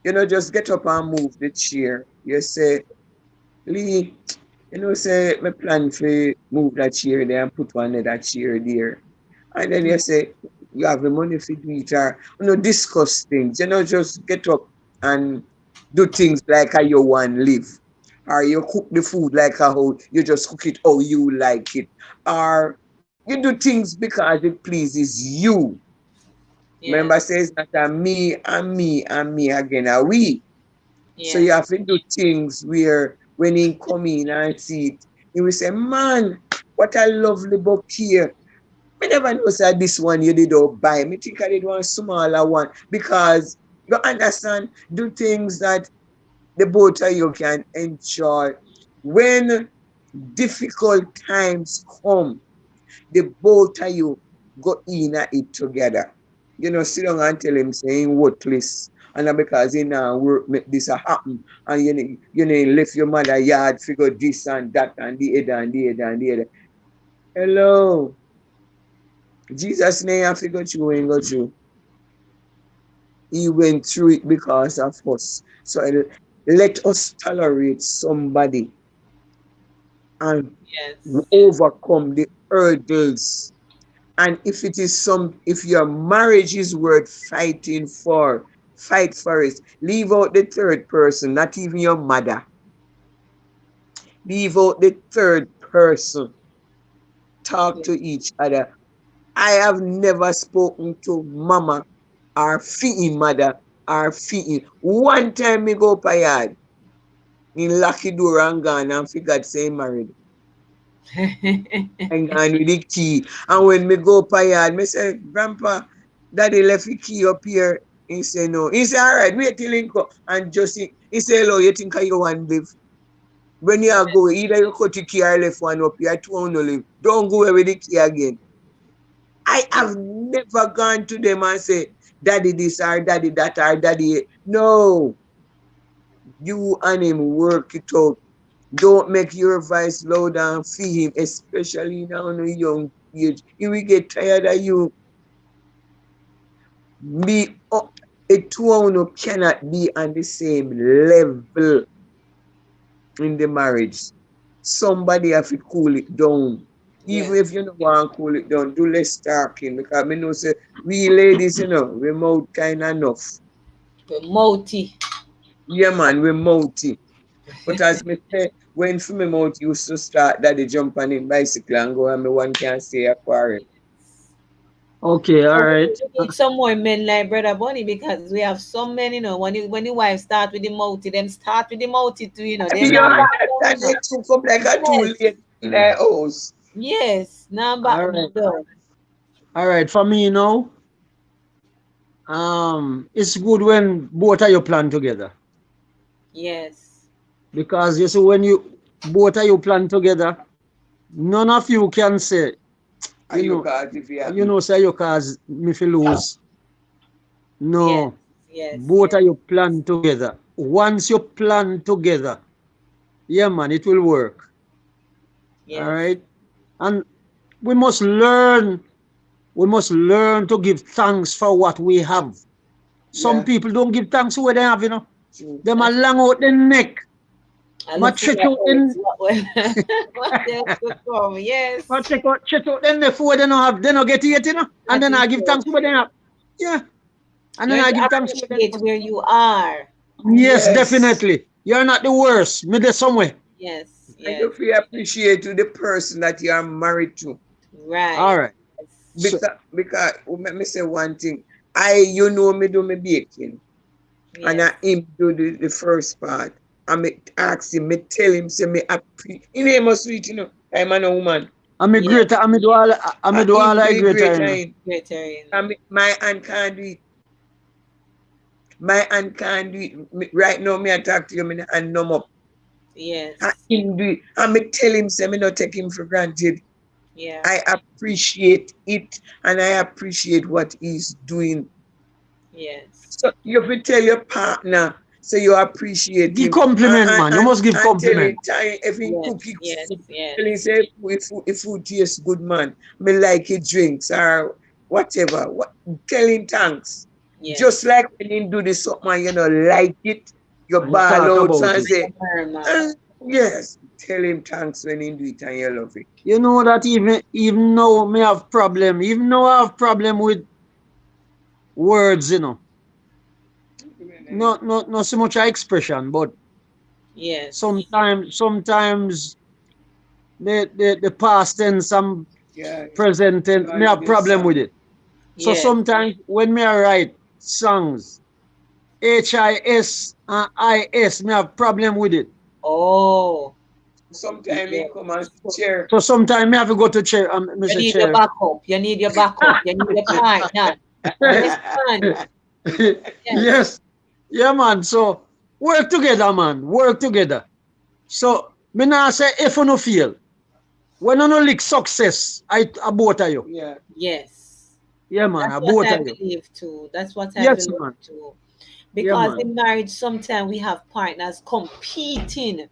Just get up and move the chair. You say, Lee, say, my plan for move that chair there and put one other chair there. And then you say, you have the money for do it, or discuss things. Just get up and do things like how you want live. Or you cook the food like how you just cook it how you like it. Or You do things because it pleases you. Remember, Yes. says that me and me and me again are we. So you Yes. have to do things where when he come in and see it, he will say, man, what a lovely bouquet. I never know that this one you did not buy. Me think I did one smaller one because you understand, do things that the both of you can enjoy. When difficult times come, the both of you go in at it together. You know, sit down and tell him saying worthless. And then because he now work make this a happen. And you know, left your mother yard, figure this and that and the other and the other and the other. Hello. Jesus name I figure you ain't got you. He went through it because of us. So let us tolerate somebody and Yes. Yes. overcome the hurdles. And if your marriage is worth fighting for, fight for it. Leave out the third person, not even your mother. Leave out the third person. Talk Yes. to each other. I have never spoken to mama or fee mother or fee. One time me go up a yard in Lucky Door and gone and figured say married. And gone with the key. And when me go up a yard, me say, Grandpa, Daddy left the key up here. He say no. He say, all right, wait till he come. And just he say, hello, you think you want live? When you are go, either you cut the key or left one up here, two want to live. Don't go away with the key again. I Yes. have never gone to them and say, Daddy this or Daddy that or Daddy. No, you and him work it out. Don't make your voice loud and feel him, especially now in a young age. He will get tired of you. Be a two of you cannot be on the same level in the marriage. Somebody have to cool it down. Even Yes. if you don't want to cool it down, do less talking because me know say we ladies, we mouth kind of enough. The multi. Yeah, man, we mouthy. But as me say, when for me mouth used to start that they jump on him bicycle and go and me one can stay a quarrel. Okay, all So right. we need some more men like Brother Bunny because we have so many, when the wife start with the multi, them start with the multi too, they're You not Yeah. back down, understand? They took up like a too Yes. late in their house. Yes. Not back All right. down. All right. For me now, it's good when both of you plan together. Yes. Because you see, when you both of you plan together, none of you can say, Are you you know, caught if you happen? say you cause me feel lose. Yes. No. Yes. Both Yes. of you plan together. Once you plan together, yeah, man, it will work. All Yes. right. And we must learn, to give thanks for what we have. Some Yeah, people don't give thanks for what they have. true. Them a That's long out the neck. I Ma look for stretch what out else. the What what else to come? ma Yes. stretch out the neck for what they don't have. They don't get it. And That then is I give so thanks for what they true. have. Yeah. And then Learn I to give thanks for what they appreciate have. where you are. Yes, Yes. definitely. You're not the worst. Me there somewhere. Yes. And Yes. you feel appreciate to the person that you are married to. All Right. right. Yes. So Because let me say one thing. Me do me baking. And Yes. I him do the first part. And me ask him, me tell him, say me happy. He name us sweet, I'm a woman. I'm a Yes. greater. I'm a do all Him do I it greater. great time. Vegetarian. And my aunt can't do it. My aunt can't do it. Right now, me I talk to you, me and numb up. And Yes. him do it. And me tell him, say me not take him for granted. Yeah. I appreciate it and I appreciate what he's doing. Yes. So you have to tell your partner, so you appreciate Give him. compliment, man. You must give And tell him, compliment. if he Yes. cook his Yes. food, tell him, Yes. say, if food tastes good, man. Me like his drinks or whatever. Tell him thanks. Just Yes. like when he do this something, like it, you And you ball talk out about and it. say, Mama. "Ah, yes, tell him thanks when he do it and you love it. You know that even now me have problem. Even now I have problem with words. Not so much a expression, but Yes. sometimes the past tense. Yeah, present tense, me have problem with it. So Yes. sometimes when me I write songs, HIS and IS, me have problem with it. Oh, Sometimes he yes. come and chair. So sometimes me have to go to chair and me You say need your chair. backup. You need your backup. You need your partner. Yes, man. Yes. Yes. Yeah, man. So work together, man. Work together. So me now say if you no feel, when you no lick success, I both of you. Yeah. Yes. Yeah, man, That's I what both I of you. believe too. That's what I Yes, believe man. too. Yeah, Because man. in marriage, sometimes we have partners competing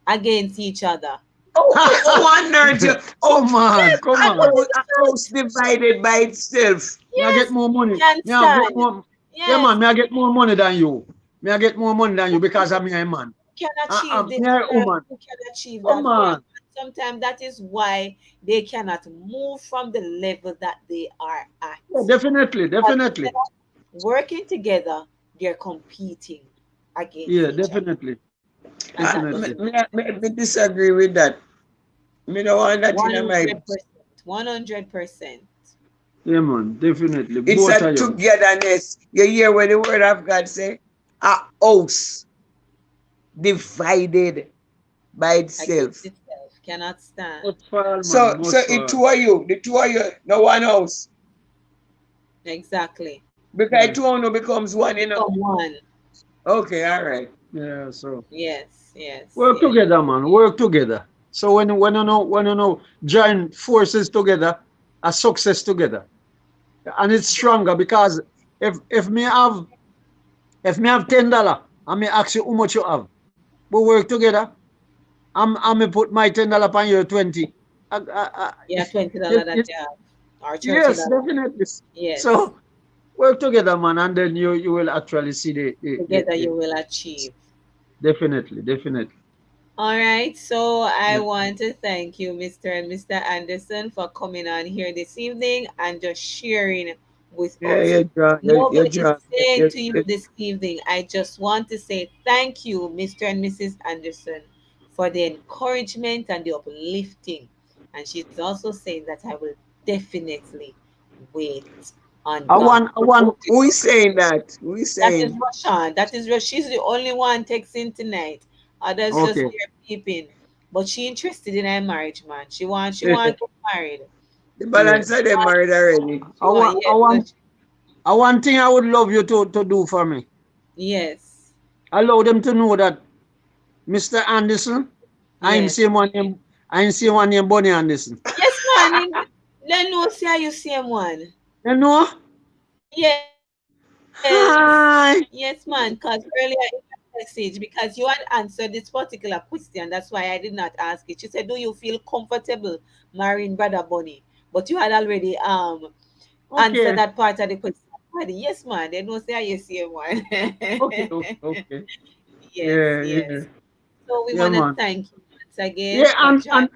against each other. Oh, one nerd. Oh, Come on, come I put on. in the a house chat. divided by itself. Me I get Yes, more money. can Me I get stand. more. Yeah, Yes, man. Me I get more money than you. Me I get more money than you because I'm a man. can achieve Me this a first, woman. who can achieve Come that first. on. Sometimes that is why they cannot move from the level that they are at. Yeah, definitely, Because definitely. instead of working together, they're competing against Yeah, each other. definitely, And that definitely. doesn't Me disagree with that. Me don't want that in my. 100%. 100%. Yeah, man, definitely. It's Both a of you. togetherness. You hear what the word of God say? A house divided by Against itself. itself. Cannot stand. Both fall, man. So Both it fall. two of you, the two of you, no one house. Exactly. Because Yeah, two of you becomes one, you know. Become one. Okay, all right. yeah. So Yes, yes, work yes. together, man. Work together. So when you know join forces together, a success together, and it's stronger because if me have $10, I may ask you how much you have. We work together. I may put my $10 on your 20. Yeah, $20 It, that it, you have. Or yes, $30. definitely. Yes. So work together, man, and then you will actually see Together you will achieve. definitely, definitely. All right, so I Yeah, want to thank you, Mr. and Mr. Anderson, for coming on here this evening and just sharing with Yeah, us. you draw, you Nobody is draw. saying to you this evening, I just want to say thank you, Mr. and Mrs. Anderson, for the encouragement and the uplifting. And she's also saying that I will definitely wait on God. I want. Who is saying that? Who is That is saying? Roshan. That is she's the only one texting tonight. Others just Okay. there peeping. But she interested in her marriage, man. She want to get married. The Yeah. balance of them married already. She want I yes, so want. One thing I would love you to do for me. yes. Allow them to know that Mr. Anderson, I'm Yes. same one name. I'm same one name Bonnie Anderson. Yes, man. Let know see how you same one. You know? Yes. Yes, man. Hi. Because earlier in that message, because you had answered this particular question, that's why I did not ask it. She said, do you feel comfortable marrying Brother Bunny? But you had already answered Okay. that part of the question. Already. Yes, man. They don't say you see one. Okay. Okay. Okay. Yes, Yeah. Yeah. yes. So we Yeah, want to man. thank you once again Yeah, for joining.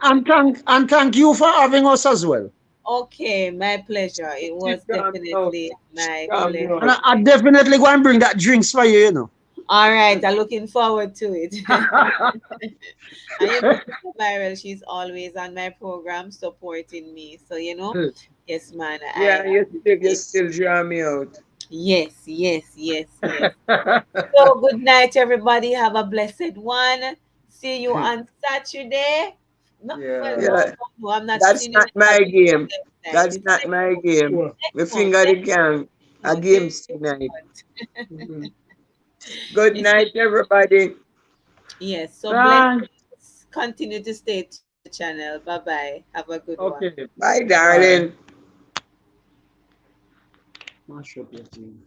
and thank you for having us as well. Okay, my pleasure. It She was calm me out. definitely She my calm me And pleasure. out. I definitely go and bring that drinks for you, you know. All right, I'm looking forward to it. And you know, Sister Viral, she's always on my program supporting me. So, yes, man, Yeah, I you appreciate. still draw me out. Yes, yes, yes, yes. So, good night, everybody. Have a blessed one. See you on Saturday. No, well, Yeah. no, Yeah, no, no, I'm not that's seeing you not on my Saturday. game. Night. That's It's not next my month. game. Sure. Me Next month. finger the Next gang. A month. games Next tonight. month. Mhm. Good It's night, everybody. yes. So Thanks. blessings. Continue to stay tuned to the channel. Bye bye. Have a good one. Okay. Bye, Bye. darling. Mash up your thing.